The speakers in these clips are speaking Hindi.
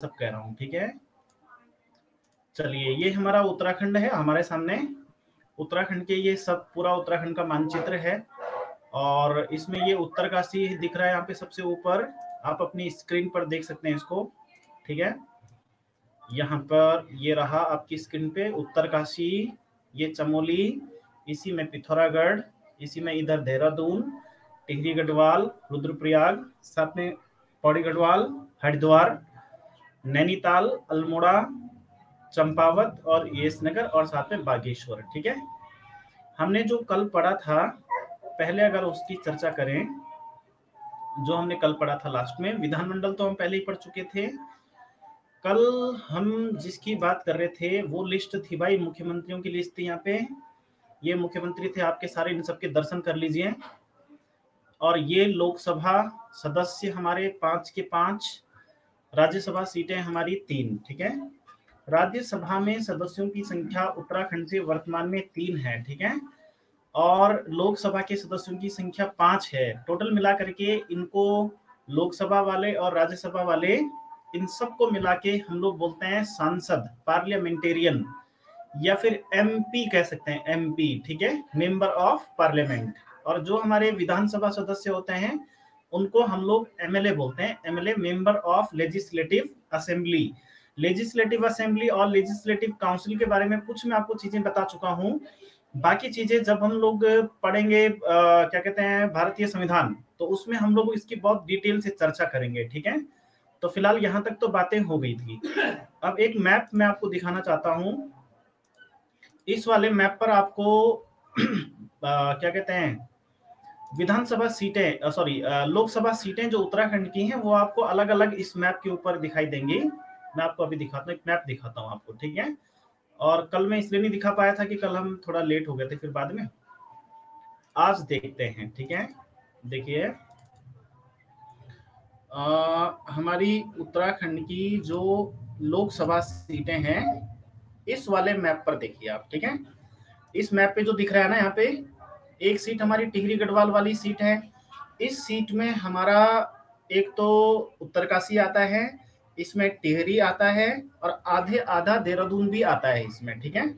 सब कह रहा हूँ, ठीक है। चलिए, ये हमारा उत्तराखंड है हमारे सामने। उत्तराखंड के ये सब पूरा उत्तराखंड का मानचित्र है और इसमें ये उत्तरकाशी दिख रहा है यहाँ पे सबसे ऊपर। आप अपनी स्क्रीन पर देख सकते हैं इसको, ठीक है। यहाँ पर ये रहा आपकी स्क्रीन पे उत्तरकाशी, ये चमोली, इसी में पिथौरागढ़, इसी में इधर देहरादून, टिहरी गढ़वाल, रुद्रप्रयाग, साथ में पौड़ी गढ़वाल, हरिद्वार, नैनीताल, अल्मोड़ा, चंपावत और यशनगर और साथ में बागेश्वर, ठीक है। हमने जो कल पढ़ा था, पहले अगर उसकी चर्चा करें, जो हमने कल पढ़ा था लास्ट में, विधानमंडल तो हम पहले ही पढ़ चुके थे। कल हम जिसकी बात कर रहे थे वो लिस्ट थी भाई, मुख्यमंत्रियों की लिस्ट थी यहाँ पे। ये मुख्यमंत्री थे आपके सारे, इन सबके दर्शन कर लीजिए। और ये लोकसभा सदस्य हमारे 5 के 5, राज्यसभा सीटें हमारी 3, ठीक है। राज्यसभा में सदस्यों की संख्या उत्तराखंड से वर्तमान में 3 है, ठीक है। और लोकसभा के सदस्यों की संख्या 5 है। टोटल मिला करके इनको लोकसभा वाले और राज्यसभा वाले, इन सबको मिला के हम लोग बोलते हैं सांसद, पार्लियामेंटेरियन, या फिर एमपी कह सकते हैं, एमपी, ठीक है, मेंबर ऑफ पार्लियामेंट। और जो हमारे विधानसभा सदस्य होते हैं उनको हम लोग एमएलए बोलते हैं, MLA, member of legislative assembly. Legislative assembly और लेजिस्लेटिव काउंसिल के बारे में कुछ मैं आपको चीजें बता चुका हूं। बाकी चीजें जब हम लोग पढ़ेंगे क्या कहते हैं, भारतीय संविधान, तो उसमें हम लोग इसकी बहुत डिटेल से चर्चा करेंगे, ठीक है। तो फिलहाल यहाँ तक तो बातें हो गई थी। अब एक मैप मैं आपको दिखाना चाहता हूँ। इस वाले मैप पर आपको क्या कहते हैं, विधानसभा सीटें, सॉरी लोकसभा सीटें जो उत्तराखंड की हैं वो आपको अलग अलग इस मैप के ऊपर दिखाई देंगी। मैं आपको अभी दिखाता हूँ, एक मैप दिखाता हूँ आपको, ठीक है। और कल मैं इसलिए नहीं दिखा पाया था कि कल हम थोड़ा लेट हो गए थे, फिर बाद में आज देखते हैं, ठीक है। देखिए, हमारी उत्तराखंड की जो लोकसभा सीटें हैं इस वाले मैप पर देखिए आप, ठीक है। इस मैप पे जो दिख रहा है ना, यहाँ पे एक सीट हमारी टिहरी गढ़वाल वाली सीट है। इस सीट में हमारा एक तो उत्तरकाशी आता है, इसमें टिहरी आता है और आधे आधा देहरादून भी आता है इसमें, ठीक है।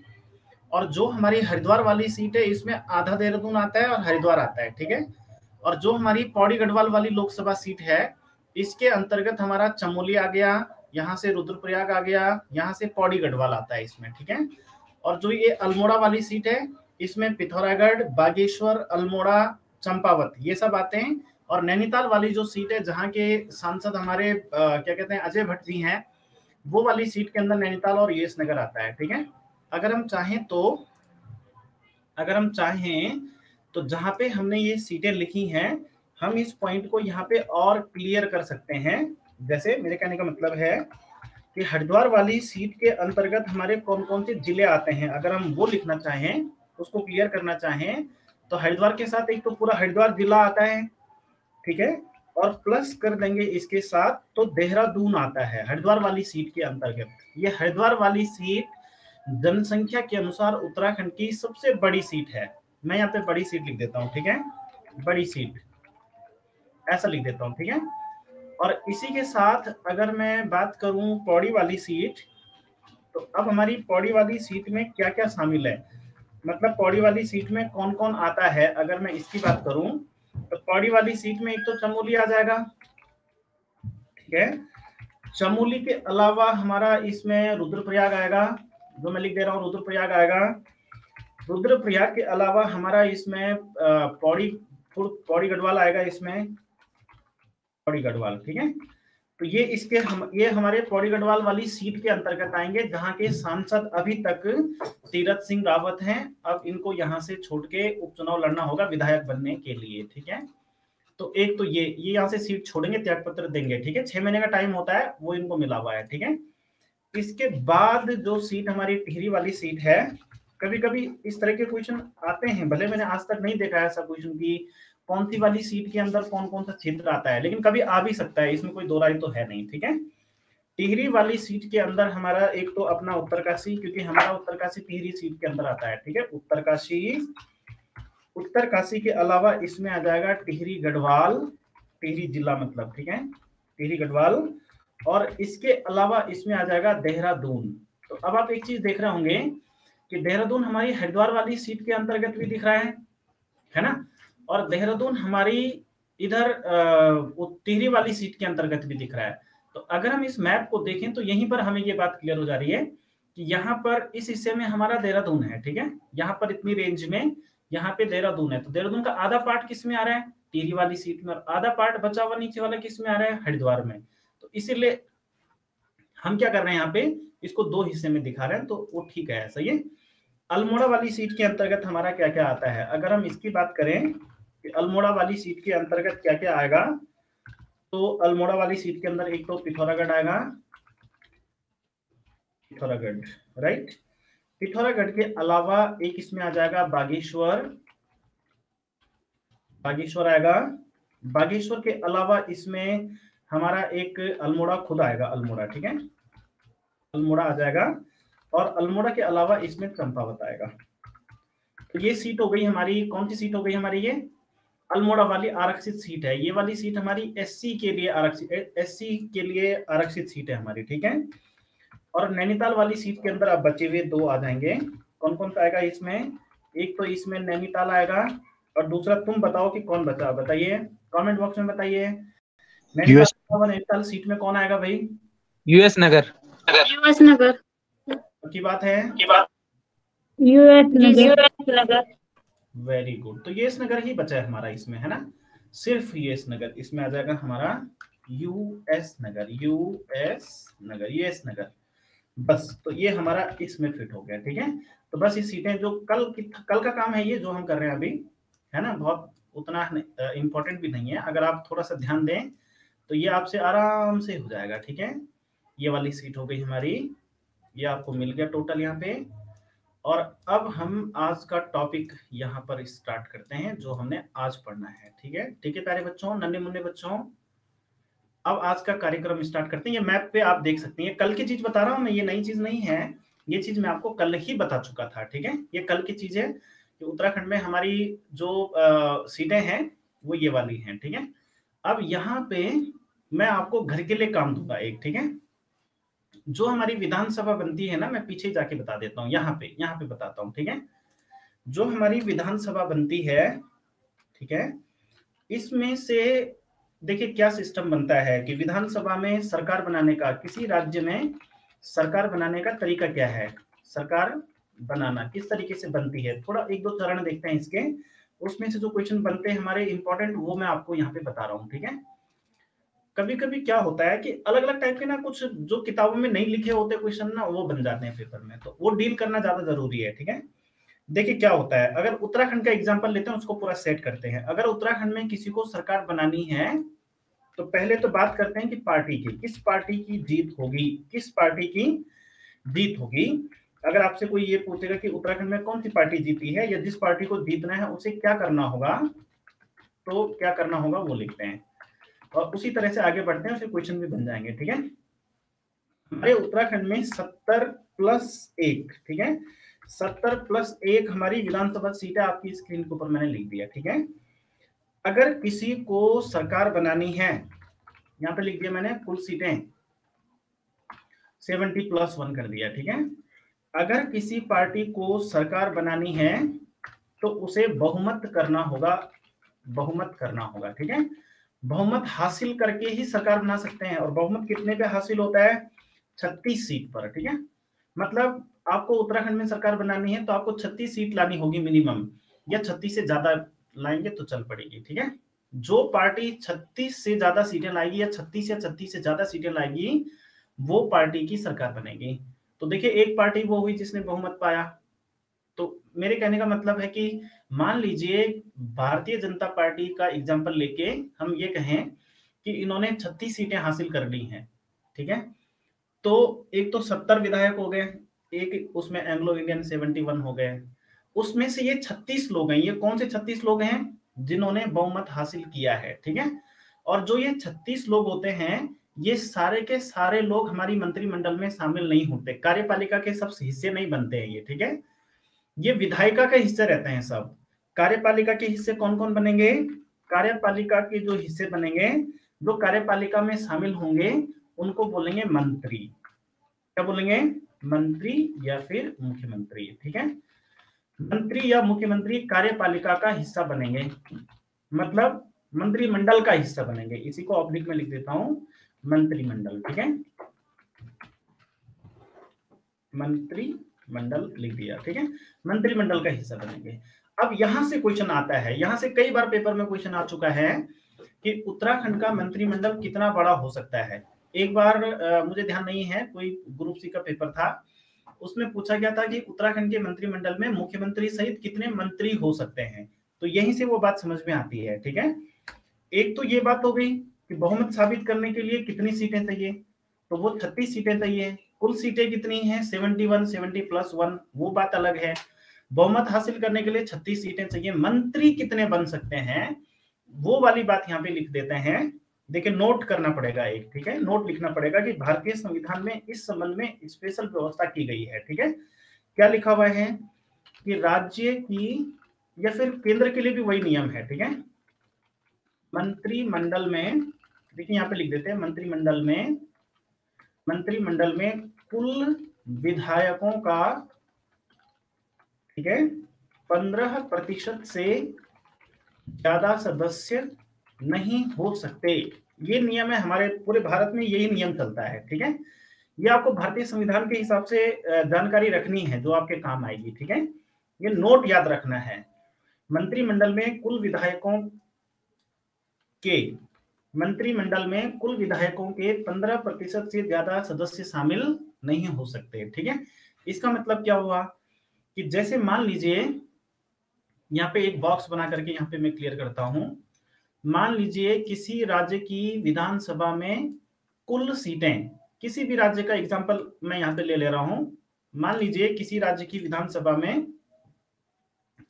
और जो हमारी हरिद्वार वाली सीट है इसमें आधा देहरादून आता है और हरिद्वार आता है, ठीक है। और जो हमारी पौड़ी गढ़वाल वाली लोकसभा सीट है इसके अंतर्गत हमारा चमोली आ गया, यहाँ से रुद्रप्रयाग आ गया, यहाँ से पौड़ी गढ़वाल आता है इसमें, ठीक है। और जो ये अल्मोड़ा वाली सीट है इसमें पिथौरागढ़, बागेश्वर, अल्मोड़ा, चंपावत ये सब आते हैं। और नैनीताल वाली जो सीट है जहाँ के सांसद हमारे क्या कहते हैं, अजय भट्ट जी हैं, वो वाली सीट के अंदर नैनीताल और यशनगर आता है, ठीक है। अगर हम चाहें तो जहां पे हमने ये सीटें लिखी हैं हम इस पॉइंट को यहाँ पे और क्लियर कर सकते हैं। जैसे मेरे कहने का मतलब है कि हरिद्वार वाली सीट के अंतर्गत हमारे कौन कौन से जिले आते हैं, अगर हम वो लिखना चाहें, उसको क्लियर करना चाहें, तो हरिद्वार के साथ एक तो पूरा हरिद्वार जिला आता है, ठीक है। और प्लस कर देंगे इसके साथ तो देहरादून आता है हरिद्वार वाली सीट के अंतर्गत। ये हरिद्वार वाली सीट जनसंख्या के अनुसार उत्तराखंड की सबसे बड़ी सीट है। मैं यहाँ पे बड़ी सीट लिख देता हूँ, ठीक है, बड़ी सीट ऐसा लिख देता हूँ, ठीक है। और इसी के साथ अगर मैं बात करूं पौड़ी वाली सीट, तो अब हमारी पौड़ी वाली सीट में क्या क्या शामिल है, मतलब पौड़ी वाली सीट में कौन कौन आता है, अगर मैं इसकी बात करूं तो पौड़ी वाली सीट में एक तो चमोली आ जाएगा, ठीक है। चमोली के अलावा हमारा इसमें रुद्रप्रयाग आएगा, जो मैं लिख दे रहा हूँ रुद्रप्रयाग आएगा। रुद्रप्रयाग के अलावा हमारा इसमें पौड़ी गढ़वाल आएगा, इसमें पौड़ी गढ़वाल, ठीक है। तो ये हमारे पौड़ी गढ़वाल वाली सीट के अंतर्गत आएंगे जहां के सांसद अभी तक तीरथ सिंह रावत हैं। अब इनको यहां से छोड़ के उपचुनाव लड़ना होगा विधायक बनने के लिए, ठीक है। तो एक तो ये यहाँ से सीट छोड़ेंगे, त्याग पत्र देंगे, ठीक है। 6 महीने का टाइम होता है, वो इनको मिला हुआ है, ठीक है। इसके बाद जो सीट हमारी टिहरी वाली सीट है, कभी कभी इस तरह के क्वेश्चन आते हैं, भले मैंने आज तक नहीं देखा ऐसा क्वेश्चन की कौन सी वाली सीट के अंदर कौन कौन सा क्षेत्र आता है, लेकिन कभी आ भी सकता है, इसमें कोई दो राय तो है नहीं, ठीक है। टिहरी वाली सीट के अंदर हमारा एक तो अपना उत्तरकाशी, क्योंकि हमारा उत्तरकाशी टिहरी सीट के अंदर आता है, ठीक है। उत्तरकाशी के अलावा इसमें आ जाएगा टिहरी गढ़वाल, टिहरी जिला मतलब, ठीक है, टिहरी गढ़वाल। और इसके अलावा इसमें आ जाएगा देहरादून। तो अब आप एक चीज देख रहे होंगे कि देहरादून हमारी हरिद्वार वाली सीट के अंतर्गत भी दिख रहा है ना, और देहरादून हमारी इधर टिहरी वाली सीट के अंतर्गत भी दिख रहा है। तो अगर हम इस मैप को देखें तो यहीं पर हमें ये बात क्लियर हो जा रही है कि यहाँ पर इस हिस्से में हमारा देहरादून है, ठीक है, यहाँ पर इतनी रेंज में यहाँ पे देहरादून है। तो देहरादून का आधा पार्ट किस में आ रहा है, टिहरी वाली सीट में, और आधा पार्ट बचा हुआ नीचे वाला किस में आ रहा है, हरिद्वार में। तो इसीलिए हम क्या कर रहे हैं यहाँ पे, इसको दो हिस्से में दिखा रहे हैं, तो वो ठीक है, सही है। अल्मोड़ा वाली सीट के अंतर्गत हमारा क्या क्या आता है, अगर हम इसकी बात करें कि अल्मोड़ा वाली सीट के अंतर्गत क्या क्या आएगा, तो अल्मोड़ा वाली सीट के अंदर एक तो पिथौरागढ़ आएगा, पिथौरागढ़, राइट। पिथौरागढ़ के अलावा एक इसमें आ जाएगा बागेश्वर, बागेश्वर आएगा। बागेश्वर के अलावा इसमें हमारा एक अल्मोड़ा खुद आएगा, अल्मोड़ा, ठीक है, अल्मोड़ा आ जाएगा। और अल्मोड़ा के अलावा इसमें चंपावत आएगा। तो ये सीट हो गई हमारी, कौन सी सीट हो गई हमारी, ये अल्मोड़ा वाली आरक्षित सीट है। ये वाली सीट हमारी एससी के लिए आरक्षित, एससी के लिए आरक्षित सीट है हमारी, ठीक है। और नैनीताल वाली सीट के अंदर अब बचे हुए दो आ जाएंगे। कौन कौन सा आएगा इसमें, एक तो इसमें नैनीताल आएगा, और दूसरा तुम बताओ कि कौन बचा, बताइए कमेंट बॉक्स में बताइए। नैनीताल सीट में कौन आएगा भाई, यूएस नगर, यूएस नगर की बात है, यूएस नगर। Very good. तो यूएस नगर ही बचा है हमारा इसमें, है ना, सिर्फ यूएस नगर इसमें आ जाएगा हमारा, यूएस नगर, यूएस नगर, यूएस नगर, बस। तो ये हमारा इसमें फिट हो गया, ठीक है। तो बस ये सीटें जो कल का काम है, ये जो हम कर रहे हैं अभी, है ना, बहुत उतना इंपॉर्टेंट भी नहीं है। अगर आप थोड़ा सा ध्यान दें तो ये आपसे आराम से हो जाएगा, ठीक है। ये वाली सीट हो गई हमारी, ये आपको मिल गया टोटल यहाँ पे। और अब हम आज का टॉपिक यहाँ पर स्टार्ट करते हैं, जो हमने आज पढ़ना है, ठीक है, ठीक है प्यारे बच्चों, नन्हे मुन्ने बच्चों। अब आज का कार्यक्रम स्टार्ट करते हैं। ये मैप पे आप देख सकते हैं, कल की चीज बता रहा हूँ मैं, ये नई चीज नहीं है, ये चीज मैं आपको कल ही बता चुका था, ठीक है। ये कल की चीज है कि उत्तराखंड में हमारी जो सीटें हैं वो ये वाली हैं, ठीक है। अब यहाँ पे मैं आपको घर के लिए काम दूंगा एक, ठीक है। जो हमारी विधानसभा बनती है ना, मैं पीछे जाके बता देता हूँ, यहाँ पे बताता हूँ, ठीक है। जो हमारी विधानसभा बनती है, ठीक है, इसमें से देखिए क्या सिस्टम बनता है कि विधानसभा में सरकार बनाने का, किसी राज्य में सरकार बनाने का तरीका क्या है, सरकार बनाना किस तरीके से बनती है, थोड़ा एक दो चरण देखते हैं इसके। उसमें से जो क्वेश्चन बनते हैं हमारे इंपॉर्टेंट, वो मैं आपको यहाँ पे बता रहा हूँ, ठीक है। कभी कभी क्या होता है कि अलग अलग टाइप के ना कुछ जो किताबों में नहीं लिखे होते क्वेश्चन ना, वो बन जाते हैं पेपर में, तो वो डील करना ज्यादा जरूरी है, ठीक है। देखिए क्या होता है, अगर उत्तराखंड का एग्जांपल लेते हैं, उसको पूरा सेट करते हैं। अगर उत्तराखंड में किसी को सरकार बनानी है, तो पहले तो बात करते हैं कि पार्टी की, किस पार्टी की जीत होगी, किस पार्टी की जीत होगी। अगर आपसे कोई ये पूछेगा कि उत्तराखंड में कौन सी पार्टी जीती है, या जिस पार्टी को जीतना है उसे क्या करना होगा, तो क्या करना होगा वो लिखते हैं, और उसी तरह से आगे बढ़ते हैं, फिर क्वेश्चन भी बन जाएंगे, ठीक है। हमारे उत्तराखंड में 70+1, ठीक है, 70+1 हमारी विधानसभा सीट है, आपकी स्क्रीन के ऊपर मैंने लिख दिया, ठीक है। अगर किसी को सरकार बनानी है, यहाँ पे लिख दिया मैंने कुल सीटें 70+1 कर दिया, ठीक है। अगर किसी पार्टी को सरकार बनानी है तो उसे बहुमत करना होगा, बहुमत करना होगा, ठीक है। बहुमत हासिल करके ही सरकार बना सकते हैं, और बहुमत कितने पे हासिल होता है, 36 सीट पर, ठीक है। मतलब आपको उत्तराखंड में सरकार बनानी है तो आपको 36 सीट लानी होगी मिनिमम, या 36 से ज्यादा लाएंगे तो चल पड़ेगी, ठीक है। जो पार्टी 36 से ज्यादा सीटें लाएगी, या 36 या 36 से ज्यादा सीटें लाएगी, वो पार्टी की सरकार बनेगी। तो देखिए एक पार्टी वो हुई जिसने बहुमत पाया। तो मेरे कहने का मतलब है कि मान लीजिए भारतीय जनता पार्टी का एग्जांपल लेके हम ये कहें कि इन्होंने 36 सीटें हासिल कर ली हैं, ठीक है। तो एक तो 70 विधायक हो गए, एक उसमें एंग्लो इंडियन 71 हो गए, उसमें से ये 36 लोग हैं। ये कौन से 36 लोग हैं, जिन्होंने बहुमत हासिल किया है, ठीक है। और जो ये 36 लोग होते हैं, ये सारे के सारे लोग हमारी मंत्रिमंडल में शामिल नहीं होते, कार्यपालिका के सब हिस्से नहीं बनते हैं ये, ठीक है। ये विधायिका के हिस्से रहते हैं सब। कार्यपालिका के हिस्से कौन कौन बनेंगे, कार्यपालिका के जो हिस्से बनेंगे, जो कार्यपालिका में शामिल होंगे, उनको बोलेंगे मंत्री। क्या बोलेंगे? मंत्री या फिर मुख्यमंत्री। ठीक है, मंत्री या मुख्यमंत्री कार्यपालिका का हिस्सा बनेंगे, मतलब मंत्रिमंडल का हिस्सा बनेंगे। इसी को ऑब्लिक में लिख देता हूं, मंत्रिमंडल। ठीक है, मंत्रिमंडल लिख दिया। ठीक है, मंत्रिमंडल का हिस्सा बनेंगे। अब यहां से क्वेश्चन आता है, यहां से कई बार पेपर में क्वेश्चन आ चुका है कि उत्तराखंड का मंत्रिमंडल कितना बड़ा हो सकता है। एक बार मुझे ध्यान नहीं है, कोई ग्रुप सी का पेपर था, उसमें पूछा गया था कि उत्तराखंड के मंत्रिमंडल में मुख्यमंत्री सहित कितने मंत्री हो सकते हैं। तो यहीं से वो बात समझ में आती है। ठीक है, एक तो ये बात हो गई कि बहुमत साबित करने के लिए कितनी सीटें चाहिए, तो वो 36 सीटें चाहिए। कुल सीटें कितनी हैं? 71, 70 प्लस 1, वो बात अलग है। बहुमत हासिल करने के लिए 36 सीटें चाहिए। मंत्री कितने बन सकते हैं, वो वाली बात यहाँ पे लिख देते हैं। देखिए, नोट करना पड़ेगा एक। ठीक है, नोट लिखना पड़ेगा कि भारतीय संविधान में इस संबंध में स्पेशल व्यवस्था की गई है। ठीक है, क्या लिखा हुआ है कि राज्य की या फिर केंद्र के लिए भी वही नियम है। ठीक है, मंत्रिमंडल में, देखिए यहाँ पे लिख देते हैं, मंत्रिमंडल में कुल विधायकों का, ठीक है, 15% से ज्यादा सदस्य नहीं हो सकते। ये नियम है, हमारे पूरे भारत में यही नियम चलता है। ठीक है, ये आपको भारतीय संविधान के हिसाब से जानकारी रखनी है, जो आपके काम आएगी। ठीक है, ये नोट याद रखना है। मंत्रिमंडल में कुल विधायकों के 15% से ज्यादा सदस्य शामिल नहीं हो सकते। ठीक है, इसका मतलब क्या हुआ कि जैसे मान लीजिए, यहाँ पे एक बॉक्स बना करके यहाँ पे मैं क्लियर करता हूं। मान लीजिए किसी राज्य की विधानसभा में कुल सीटें, किसी भी राज्य का एग्जांपल मैं यहाँ पे ले रहा हूं। मान लीजिए किसी राज्य की विधानसभा में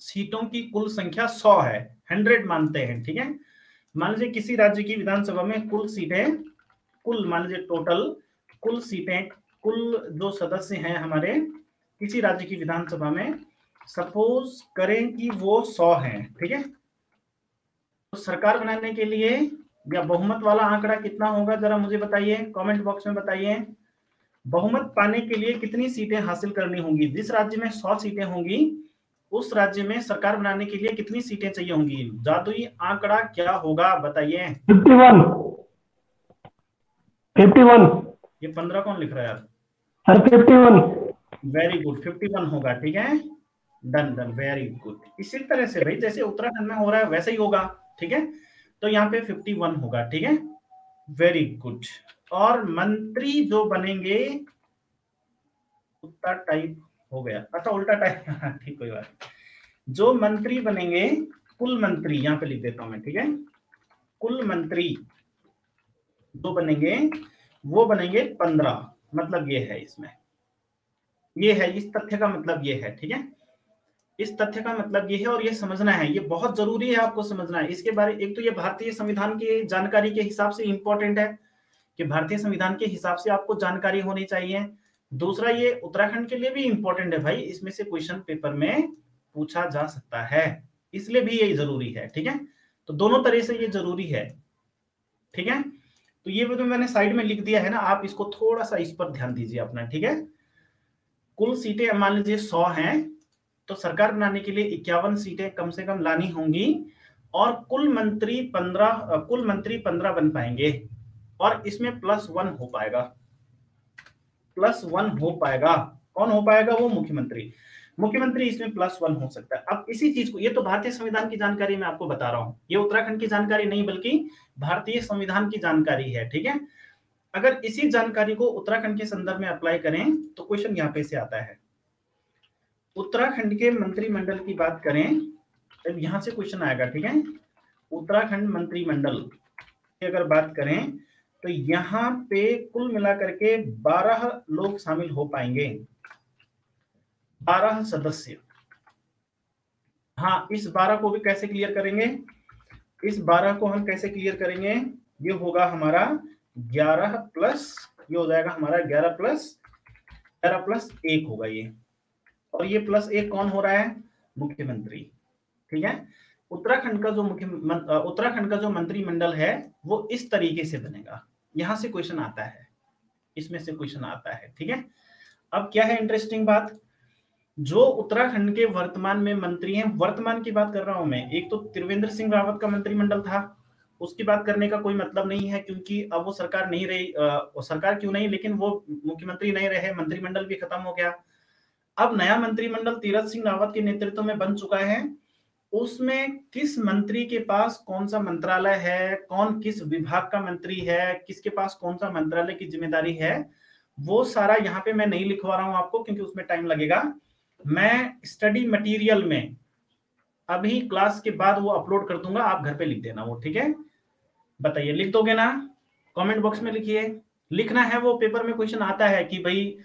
सीटों की कुल संख्या 100 है, 100 मानते हैं। ठीक है, मान लीजिए किसी राज्य की विधानसभा में कुल सीटें, कुल मान लीजिए टोटल कुल सीटें, कुल जो सदस्य हैं हमारे किसी राज्य की विधानसभा में, सपोज करें कि वो 100 हैं। ठीक है, तो सरकार बनाने के लिए या बहुमत वाला आंकड़ा कितना होगा, जरा मुझे बताइए, कमेंट बॉक्स में बताइए। बहुमत पाने के लिए कितनी सीटें हासिल करनी होंगी? जिस राज्य में 100 सीटें होंगी, उस राज्य में सरकार बनाने के लिए कितनी सीटें चाहिए होंगी? जादुई आंकड़ा क्या होगा, बताइए। 51। ये 15 कौन लिख रहा है यार? सर 51। वेरी गुड, 51 होगा। ठीक है, डन डन, वेरी गुड। इसी तरह से भाई जैसे उत्तराखंड में हो रहा है वैसे ही होगा। ठीक है, तो यहाँ पे 51 होगा। ठीक है, वेरी गुड। और मंत्री जो बनेंगे, उल्टा टाइप हो गया, अच्छा उल्टा टाइप ठीक, कोई बात। जो मंत्री बनेंगे, कुल मंत्री यहाँ पे लिख देता हूं मैं। ठीक है, कुल मंत्री जो बनेंगे वो बनेंगे 15, मतलब ये है, इसमें ये है, इस तथ्य का मतलब ये है। ठीक है, इस तथ्य का मतलब ये है, और ये समझना है, ये बहुत जरूरी है आपको समझना है इसके बारे। एक तो ये भारतीय संविधान की जानकारी के हिसाब से इंपॉर्टेंट है कि भारतीय संविधान के हिसाब से आपको जानकारी होनी चाहिए। दूसरा, ये उत्तराखंड के लिए भी इंपॉर्टेंट है भाई, इसमें से क्वेश्चन पेपर में पूछा जा सकता है, इसलिए भी ये जरूरी है। ठीक है, तो दोनों तरह से ये जरूरी है। ठीक है, तो ये तो मैंने साइड में लिख दिया है ना, आप इसको थोड़ा सा इस पर ध्यान दीजिए अपना। ठीक है, कुल सीटें मान लीजिए 100 हैं, तो सरकार बनाने के लिए 51 सीटें कम से कम लानी होंगी, और कुल मंत्री 15 बन पाएंगे, और इसमें +1 हो पाएगा, +1 हो पाएगा। कौन हो पाएगा? वो मुख्यमंत्री इसमें +1 हो सकता है। अब इसी चीज को, ये तो भारतीय संविधान की जानकारी मैं आपको बता रहा हूं, ये उत्तराखंड की जानकारी नहीं बल्कि भारतीय संविधान की जानकारी है। ठीक है, अगर इसी जानकारी को उत्तराखंड के संदर्भ में अप्लाई करें तो क्वेश्चन यहाँ पे से आता है। उत्तराखंड के मंत्रिमंडल की बात करें, अब यहां से क्वेश्चन आएगा। ठीक है, उत्तराखंड मंत्रिमंडल की अगर बात करें तो यहाँ पे कुल मिलाकर के 12 लोग शामिल हो पाएंगे, 12 सदस्य। हाँ, इस 12 को भी कैसे क्लियर करेंगे? इस 12 को हम कैसे क्लियर करेंगे? ये होगा हमारा 11 प्लस, ये हो जाएगा हमारा 11 प्लस 1 होगा ये, और ये +1 कौन हो रहा है? मुख्यमंत्री। ठीक है, उत्तराखंड का जो मंत्रिमंडल है वो इस तरीके से बनेगा। यहां से क्वेश्चन आता है। इसमें से क्वेश्चन आता है, ठीक है। अब क्या है इंटरेस्टिंग बात, जो उत्तराखंड के वर्तमान में मंत्री हैं, वर्तमान की बात कर रहा हूं मैं, एक तो त्रिवेंद्र सिंह रावत का मंत्रिमंडल था, उसकी बात करने का कोई मतलब नहीं है क्योंकि अब वो सरकार नहीं रही, सरकार क्यों नहीं, लेकिन वो मुख्यमंत्री नहीं रहे, मंत्रिमंडल भी खत्म हो गया। अब नया मंत्रिमंडल तीरथ सिंह रावत के नेतृत्व में बन चुका है। उसमें किस मंत्री के पास कौन सा मंत्रालय है, कौन किस विभाग का मंत्री है, किसके पास कौन सा मंत्रालय की जिम्मेदारी है, वो सारा यहाँ पे मैं नहीं लिखवा रहा हूं आपको क्योंकि उसमें टाइम लगेगा। मैं स्टडी मटेरियल में अभी क्लास के बाद वो अपलोड कर दूंगा, आप घर पे लिख देना वो, ठीक है। बताइए लिख दोगे ना, कमेंट बॉक्स में लिखिए। लिखना है, वो पेपर में क्वेश्चन आता है कि भाई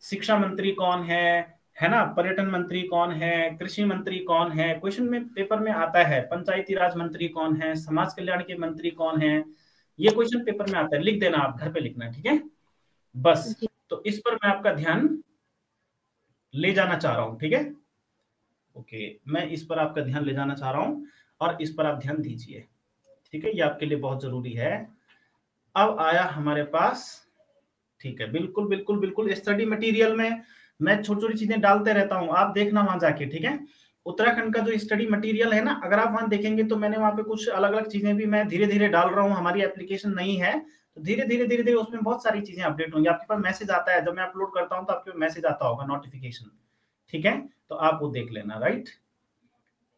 शिक्षा मंत्री कौन है ना, पर्यटन मंत्री कौन है, कृषि मंत्री कौन है, क्वेश्चन में पेपर में आता है, पंचायती राज मंत्री कौन है, समाज कल्याण के मंत्री कौन है, ये क्वेश्चन पेपर में आता है, लिख देना, आप घर पे लिखना, ठीक है बस। तो इस पर मैं आपका ध्यान ले जाना चाह रहा हूं, ठीक है। ओके, मैं इस पर आपका ध्यान ले जाना चाह रहा हूं और इस पर आप ध्यान दीजिए, ठीक है, ये आपके लिए बहुत जरूरी है। अब आया हमारे पास, ठीक है, बिल्कुल बिल्कुल बिल्कुल स्टडी मटेरियल में मैं छोटी छोटी चीजें डालते रहता हूं, आप देखना वहां जाके, ठीक है। उत्तराखंड का जो स्टडी मटेरियल है ना, अगर आप वहां देखेंगे तो मैंने वहां पे कुछ अलग अलग चीजें भी मैं धीरे धीरे डाल रहा हूँ, हमारी एप्लीकेशन नहीं है तो धीरे धीरे धीरे धीरे उसमें बहुत सारी चीजें अपडेट होंगी, आपके पास मैसेज आता है, जब मैं अपलोड करता हूँ तो आपके पास मैसेज आता होगा, नोटिफिकेशन, ठीक है, तो आप वो देख लेना, राइट।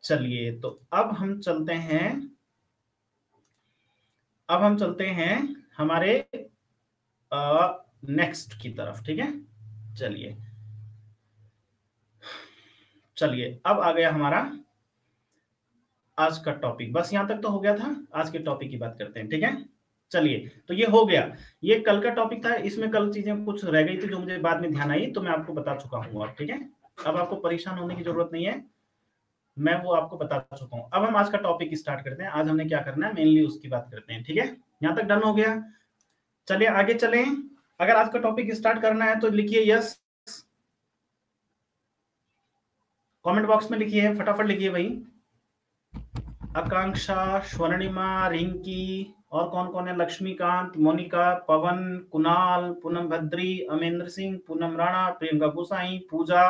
चलिए, तो अब हम चलते हैं हमारे नेक्स्ट की तरफ, ठीक है। चलिए अब आ गया हमारा आज का टॉपिक, बस यहां तक तो हो गया था, आज के टॉपिक की बात करते हैं, ठीक है। चलिए, तो ये हो गया, ये कल का टॉपिक था, इसमें कल चीजें कुछ रह गई थी जो मुझे बाद में ध्यान आई, तो मैं आपको बता चुका हूँ अब, ठीक है। अब आपको परेशान होने की जरूरत नहीं है, मैं वो आपको बता चुका हूँ। अब हम आज का टॉपिक स्टार्ट करते हैं, आज हमने क्या करना है मेनली उसकी बात करते हैं, ठीक है। यहाँ तक डन हो गया, चलिए आगे चलें। अगर आज का टॉपिक स्टार्ट करना है तो लिखिए यस, कमेंट बॉक्स में लिखिए, फटाफट लिखिए भाई। आकांक्षा, स्वर्णिमा, रिंकी और कौन कौन है, लक्ष्मीकांत, मोनिका, पवन, कुणाल, पूनम भद्री, अमेंद्र सिंह, पूनम राणा, प्रियंका गुसाई, पूजा,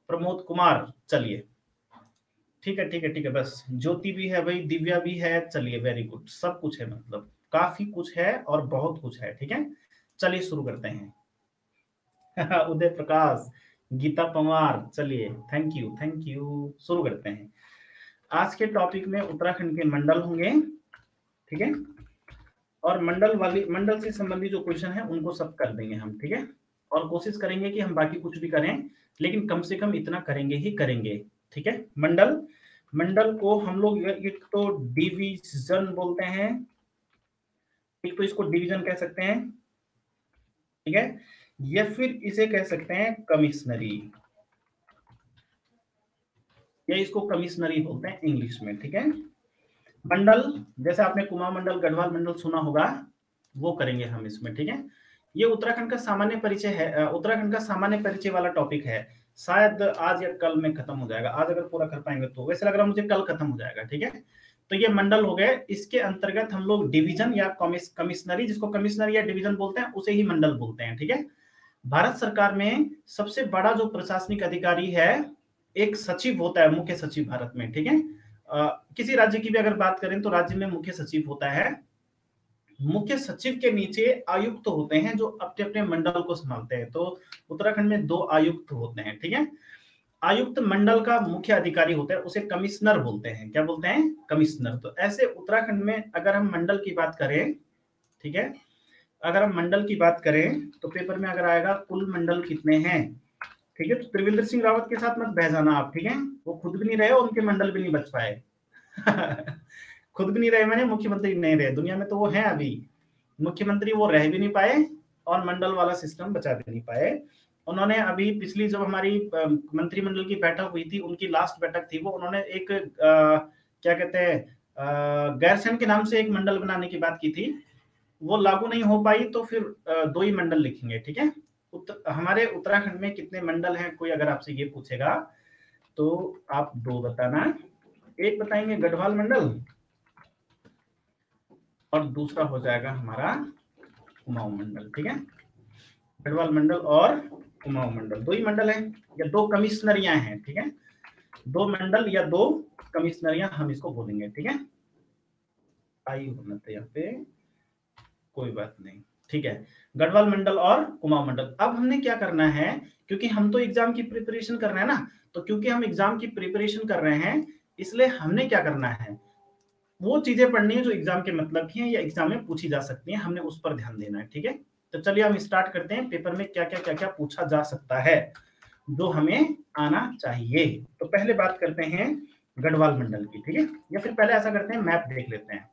प्रमोद कुमार। चलिए ठीक है ठीक है ठीक है, बस ज्योति भी है भाई, दिव्या भी है, चलिए वेरी गुड, सब कुछ है, मतलब काफी कुछ है और बहुत कुछ है, ठीक है। चलिए शुरू करते हैं। उदय प्रकाश, गीता पवार, चलिए थैंक यू, शुरू करते हैं। आज के टॉपिक में उत्तराखंड के मंडल होंगे, ठीक है, और मंडल से संबंधित जो क्वेश्चन है उनको सब कर देंगे हम, ठीक है। और कोशिश करेंगे कि हम बाकी कुछ भी करें, लेकिन कम से कम इतना करेंगे ही करेंगे, ठीक है। मंडल को हम लोग एक तो डिवीजन बोलते हैं, एक तो इसको डिवीजन कह सकते हैं, ठीक है, या फिर इसे कह सकते हैं कमिश्नरी, या इसको कमिश्नरी बोलते हैं इंग्लिश में, ठीक है। मंडल जैसे आपने कुमाऊं मंडल, गढ़वाल मंडल सुना होगा, वो करेंगे हम इसमें, ठीक है। ये उत्तराखंड का सामान्य परिचय है, उत्तराखंड का सामान्य परिचय वाला टॉपिक है, शायद आज या कल में खत्म हो जाएगा, आज अगर पूरा कर पाएंगे तो, वैसे लग रहा है मुझे कल खत्म हो जाएगा, ठीक है। तो ये मंडल हो गए, इसके अंतर्गत हम लोग डिवीजन या कमिश्नरी, जिसको कमिश्नरी या डिवीजन बोलते हैं उसे ही मंडल बोलते हैं, ठीक है। भारत सरकार में सबसे बड़ा जो प्रशासनिक अधिकारी है, एक सचिव होता है, मुख्य सचिव भारत में, ठीक है। किसी राज्य की भी अगर बात करें तो राज्य में मुख्य सचिव होता है, मुख्य सचिव के नीचे आयुक्त होते हैं जो अपने अपने मंडल को संभालते हैं, तो उत्तराखंड में 2 आयुक्त होते हैं, ठीक है। आयुक्त मंडल का मुख्य अधिकारी होता है, उसे कमिश्नर बोलते हैं, क्या बोलते हैं, कमिश्नर। तो ऐसे उत्तराखंड में अगर हम मंडल की बात करें, ठीक है, अगर हम मंडल की बात करें तो पेपर में अगर आएगा कुल मंडल कितने हैं, ठीक है, तो त्रिवेंद्र सिंह रावत के साथ मत बह जाना आप, ठीक है, वो खुद भी नहीं रहे और उनके मंडल भी नहीं बच पाए। खुद भी नहीं रहे मैंने, मुख्यमंत्री नहीं रहे, दुनिया में तो वो है अभी मुख्यमंत्री, वो रह भी नहीं पाए और मंडल वाला सिस्टम बचा भी नहीं पाए। उन्होंने अभी पिछली जब हमारी मंत्रिमंडल की बैठक हुई थी, उनकी लास्ट बैठक थी वो, उन्होंने एक क्या कहते हैं गैरसैंण के नाम से एक मंडल बनाने की बात की थी, वो लागू नहीं हो पाई, तो फिर 2 ही मंडल लिखेंगे, ठीक है। हमारे उत्तराखंड में कितने मंडल हैं, कोई अगर आपसे ये पूछेगा तो आप 2 बताना, एक बताएंगे गढ़वाल मंडल और दूसरा हो जाएगा हमारा कुमाऊं मंडल, ठीक है। गढ़वाल मंडल और कुमाऊं मंडल, दो ही मंडल है या दो कमिश्नरियां हैं, ठीक है, दो मंडल या दो कमिश्नरियां हम इसको बोलेंगे, ठीक है। आई होना था यहाँ पे, कोई बात नहीं, ठीक है। गढ़वाल मंडल और कुमाऊं मंडल। अब हमने क्या करना है, क्योंकि हम तो एग्जाम की प्रिपरेशन कर रहे हैं ना, तो क्योंकि हम एग्जाम की प्रिपरेशन कर रहे हैं इसलिए हमने क्या करना है, वो चीजें पढ़नी है जो एग्जाम के मतलब की हैं या एग्जाम में पूछी जा सकती हैं, हमने उस पर ध्यान देना है, ठीक है। तो चलिए हम स्टार्ट करते हैं, पेपर में क्या क्या पूछा जा सकता है जो हमें आना चाहिए। तो पहले बात करते हैं गढ़वाल मंडल की, ठीक है, या फिर पहले ऐसा करते हैं मैप देख लेते हैं।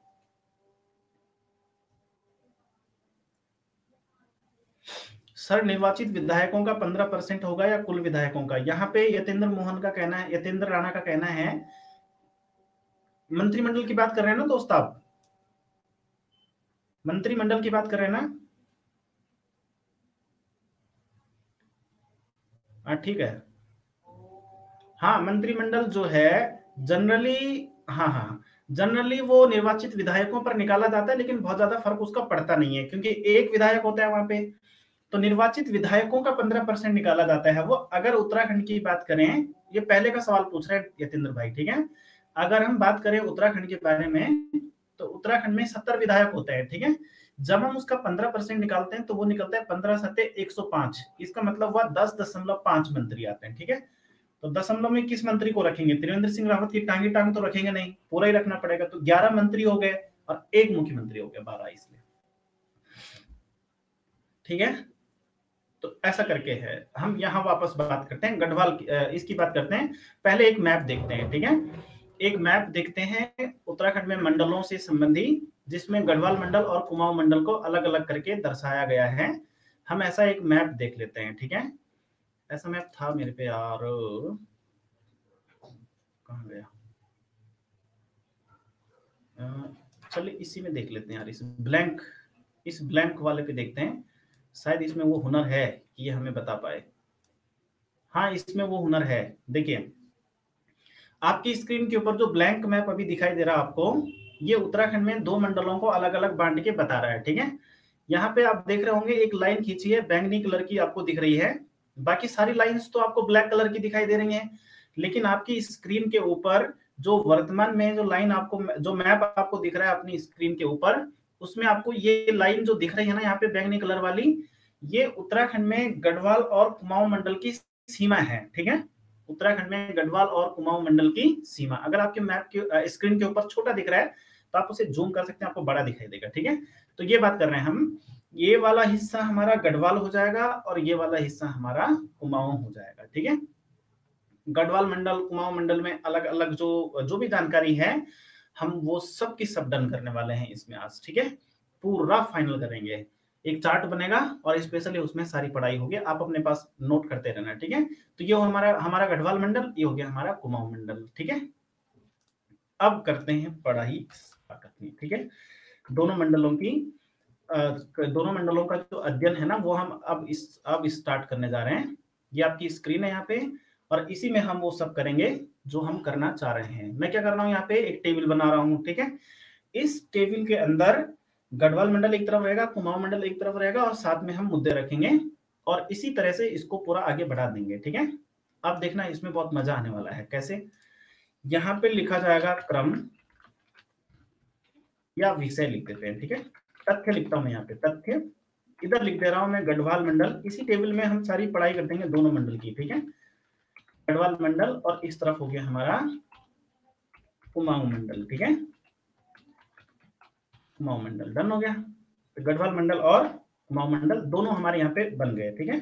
सर निर्वाचित विधायकों का 15% होगा या कुल विधायकों का? यहाँ पे यतेंद्र मोहन का कहना है, यतेंद्र राणा का कहना है, मंत्रिमंडल की बात कर रहे हैं ना दोस्त आप, मंत्रिमंडल की बात कर रहे हैं ना? ठीक है, हाँ मंत्रिमंडल जो है जनरली, हाँ जनरली वो निर्वाचित विधायकों पर निकाला जाता है, लेकिन बहुत ज्यादा फर्क उसका पड़ता नहीं है क्योंकि एक विधायक होता है वहां पे। तो निर्वाचित विधायकों का 15% निकाला जाता है वो। अगर उत्तराखंड की बात करें, ये पहले का सवाल पूछ रहे हैं यतेंद्र भाई, ठीक है। अगर हम बात करें उत्तराखंड के बारे में, तो उत्तराखंड में 70 विधायक होते हैं, ठीक है। जब हम उसका 15% निकालते हैं तो वो निकलता है 15 सत्ते 105, इसका मतलब हुआ 10.5 मंत्री आते हैं, ठीक है। तो दशमलव में किस मंत्री को रखेंगे? त्रिवेंद्र सिंह रावत की टांगी टांग तो रखेंगे नहीं, पूरा ही रखना पड़ेगा। तो 11 मंत्री हो गए और एक मुख्यमंत्री हो गया, 12 इसलिए, ठीक है। तो ऐसा करके है। हम यहाँ वापस बात करते हैं गढ़वाल की, इसकी बात करते हैं। पहले एक मैप देखते हैं, ठीक है, एक मैप देखते हैं उत्तराखंड में मंडलों से संबंधी, जिसमें गढ़वाल मंडल और कुमाऊं मंडल को अलग अलग करके दर्शाया गया है। हम ऐसा एक मैप देख लेते हैं, ठीक है। ऐसा मैप था मेरे पे यार, कहाँ गया? चलिए इसी में देख लेते हैं यार, इस ब्लैंक वाले पे देखते हैं, शायद इसमें वो हुनर है कि ये हमें बता पाए। हाँ इसमें वो हुनर है। देखिए आपकी स्क्रीन के ऊपर जो ब्लैंक मैप अभी दिखाई दे रहा है आपको, ये उत्तराखंड में दो मंडलों को अलग अलग बांट के बता रहा है, ठीक है। यहाँ पे आप देख रहे होंगे एक लाइन खींची है, बैंगनी कलर की आपको दिख रही है, बाकी सारी लाइंस तो आपको ब्लैक कलर की दिखाई दे रही हैं। लेकिन आपकी स्क्रीन के ऊपर जो वर्तमान में जो लाइन आपको, जो मैप आपको दिख रहा है अपनी स्क्रीन के ऊपर, उसमें आपको ये लाइन जो दिख रही है ना यहाँ पे बैंगनी कलर वाली, ये उत्तराखंड में गढ़वाल और कुमाऊं मंडल की सीमा है, ठीक है। उत्तराखंड में गढ़वाल और कुमाऊं मंडल की सीमा। अगर आपके मैप के स्क्रीन के ऊपर छोटा दिख रहा है तो आप उसे जूम कर सकते हैं, आपको बड़ा दिखाई देगा, ठीक है। तो ये बात कर रहे हैं हम, ये वाला हिस्सा हमारा गढ़वाल हो जाएगा और ये वाला हिस्सा हमारा कुमाऊं हो जाएगा, ठीक है। गढ़वाल मंडल कुमाऊं मंडल में अलग अलग जो भी जानकारी है, हम वो सब की सब डन करने वाले हैं इसमें आज, ठीक है। पूरा फाइनल करेंगे, एक चार्ट बनेगा और स्पेशली उसमें सारी पढ़ाई होगी, आप अपने पास नोट करते रहना, ठीक है। तो ये हमारा गढ़वाल मंडल, ये हो गया हमारा कुमाऊं मंडल, ठीक है। अब करते हैं पढ़ाई, ठीक है। दोनों मंडलों का जो अध्ययन है ना, वो हम अब स्टार्ट करने जा रहे हैं। ये आपकी स्क्रीन है यहाँ पे, और इसी में हम वो सब करेंगे जो हम करना चाह रहे हैं। मैं क्या कर रहा हूँ, यहाँ पे एक टेबल बना रहा हूँ, ठीक है। इस टेबल के अंदर गढ़वाल मंडल एक तरफ रहेगा, कुमाऊं मंडल एक तरफ रहेगा, और साथ में हम मुद्दे रखेंगे और इसी तरह से इसको पूरा आगे बढ़ा देंगे, ठीक है। अब देखना इसमें बहुत मजा आने वाला है। कैसे? यहाँ पे लिखा जाएगा क्रम या विषय लिख देते हैं, ठीक है। तथ्य लिखता हूं मैं यहाँ पे, तथ्य इधर लिख दे रहा हूं मैं गढ़वाल मंडल। इसी टेबल में हम सारी पढ़ाई कर देंगे दोनों मंडल की, ठीक है। गढ़वाल मंडल और इस तरफ हो गया हमारा कुमाऊं मंडल, ठीक है। कुमाऊं मंडल डन हो गया। तो गढ़वाल मंडल और कुमाऊं मंडल दोनों हमारे यहाँ पे बन गए, ठीक है।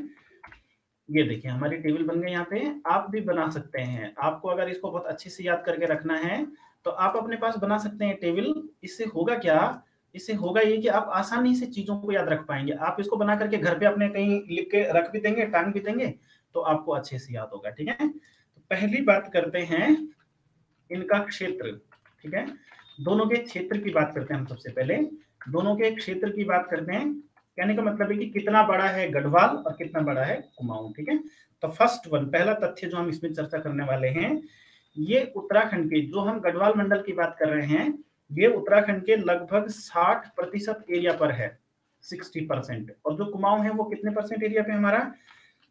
ये देखिए हमारी टेबल बन गई यहाँ पे। आप भी बना सकते हैं, आपको अगर इसको बहुत अच्छे से याद करके रखना है तो आप अपने पास बना सकते हैं टेबल। इससे होगा क्या, इससे होगा ये कि आप आसानी से चीजों को याद रख पाएंगे। आप इसको बना करके घर पे अपने कहीं लिख के रख भी देंगे, टांग भी देंगे, तो आपको अच्छे से याद होगा, ठीक है। तो पहली बात करते हैं इनका क्षेत्र, ठीक है। दोनों के क्षेत्र की बात करते हैं हम सबसे पहले। दोनों के क्षेत्र की बात करते हैं, कहने का मतलब है कि कितना बड़ा है गढ़वाल और कितना बड़ा है कुमाऊं, ठीक है। तो फर्स्ट वन, पहला तथ्य जो हम इसमें चर्चा करने वाले हैं, ये उत्तराखंड के, जो हम गढ़वाल मंडल की बात कर रहे हैं, ये उत्तराखंड के लगभग 60% एरिया पर है। 60%, और जो कुमाऊं है वो कितने परसेंट एरिया पे हमारा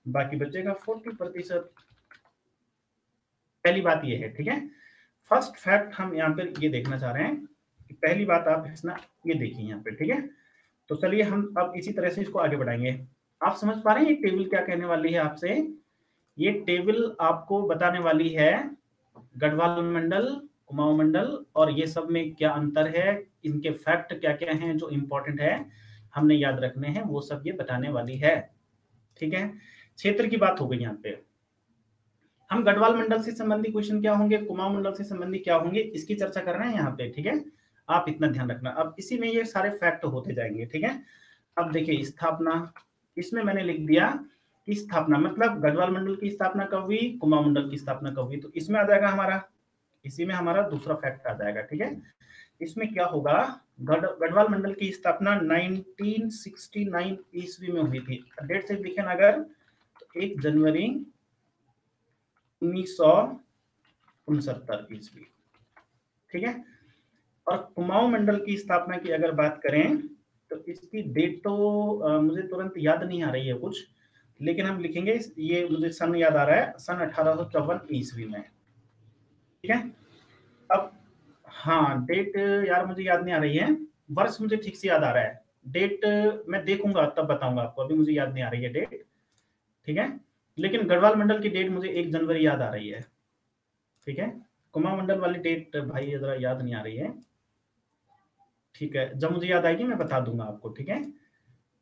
बाकी बचेगा 40%। पहली बात ये है, ठीक है। फर्स्ट फैक्ट हम यहाँ पे ये देखना चाह रहे हैं कि पहली बात आप इसना ये देखिए यहाँ पे, ठीक है। तो चलिए हम अब इसी तरह से इसको आगे बढ़ाएंगे। आप समझ पा रहे हैं ये टेबल क्या कहने वाली है आपसे? ये टेबल आपको बताने वाली है गढ़वाल मंडल, कुमाऊं मंडल और ये सब में क्या अंतर है, इनके फैक्ट क्या क्या हैं जो इंपॉर्टेंट है हमने याद रखने हैं, वो सब ये बताने वाली है, ठीक है। क्षेत्र की बात हो गई यहाँ पे। हम गढ़वाल मंडल से संबंधित क्वेश्चन क्या होंगे, कुमाऊं मंडल से संबंधित क्या होंगे, इसकी चर्चा कर रहे हैं यहाँ पे, ठीक है। आप इतना ध्यान रखना। अब इसी में ये सारे फैक्ट होते जाएंगे, ठीक है। अब देखिए स्थापना, इसमें मैंने लिख दिया कि स्थापना मतलब गढ़वाल मंडल की स्थापना कब हुई, कुमाऊं मंडल की स्थापना कब हुई, तो इसमें आ जाएगा हमारा, इसी में हमारा दूसरा फैक्ट आ जाएगा, ठीक है। इसमें क्या होगा, गढ़वाल मंडल की स्थापना 1969 ईस्वी में हुई थी। डेट से लिखे ना अगर तो 1 जनवरी 1969 ईस्वी, ठीक है। और कुमाऊं मंडल की स्थापना की अगर बात करें तो इसकी डेट तो मुझे तुरंत याद नहीं आ रही है कुछ, लेकिन हम लिखेंगे, ये मुझे सन याद आ रहा है, सन 1854 ईस्वी में, ठीक है। अब हाँ डेट यार मुझे याद नहीं आ रही है, वर्ष मुझे ठीक से याद आ रहा है, डेट मैं देखूंगा तब बताऊंगा आपको, अभी मुझे याद नहीं आ रही है डेट, ठीक है। लेकिन गढ़वाल मंडल की डेट मुझे 1 जनवरी याद आ रही है, ठीक है। कुमाऊं मंडल वाली डेट भाई जरा याद नहीं आ रही है, ठीक है, जब मुझे याद आएगी मैं बता दूंगा आपको, ठीक है।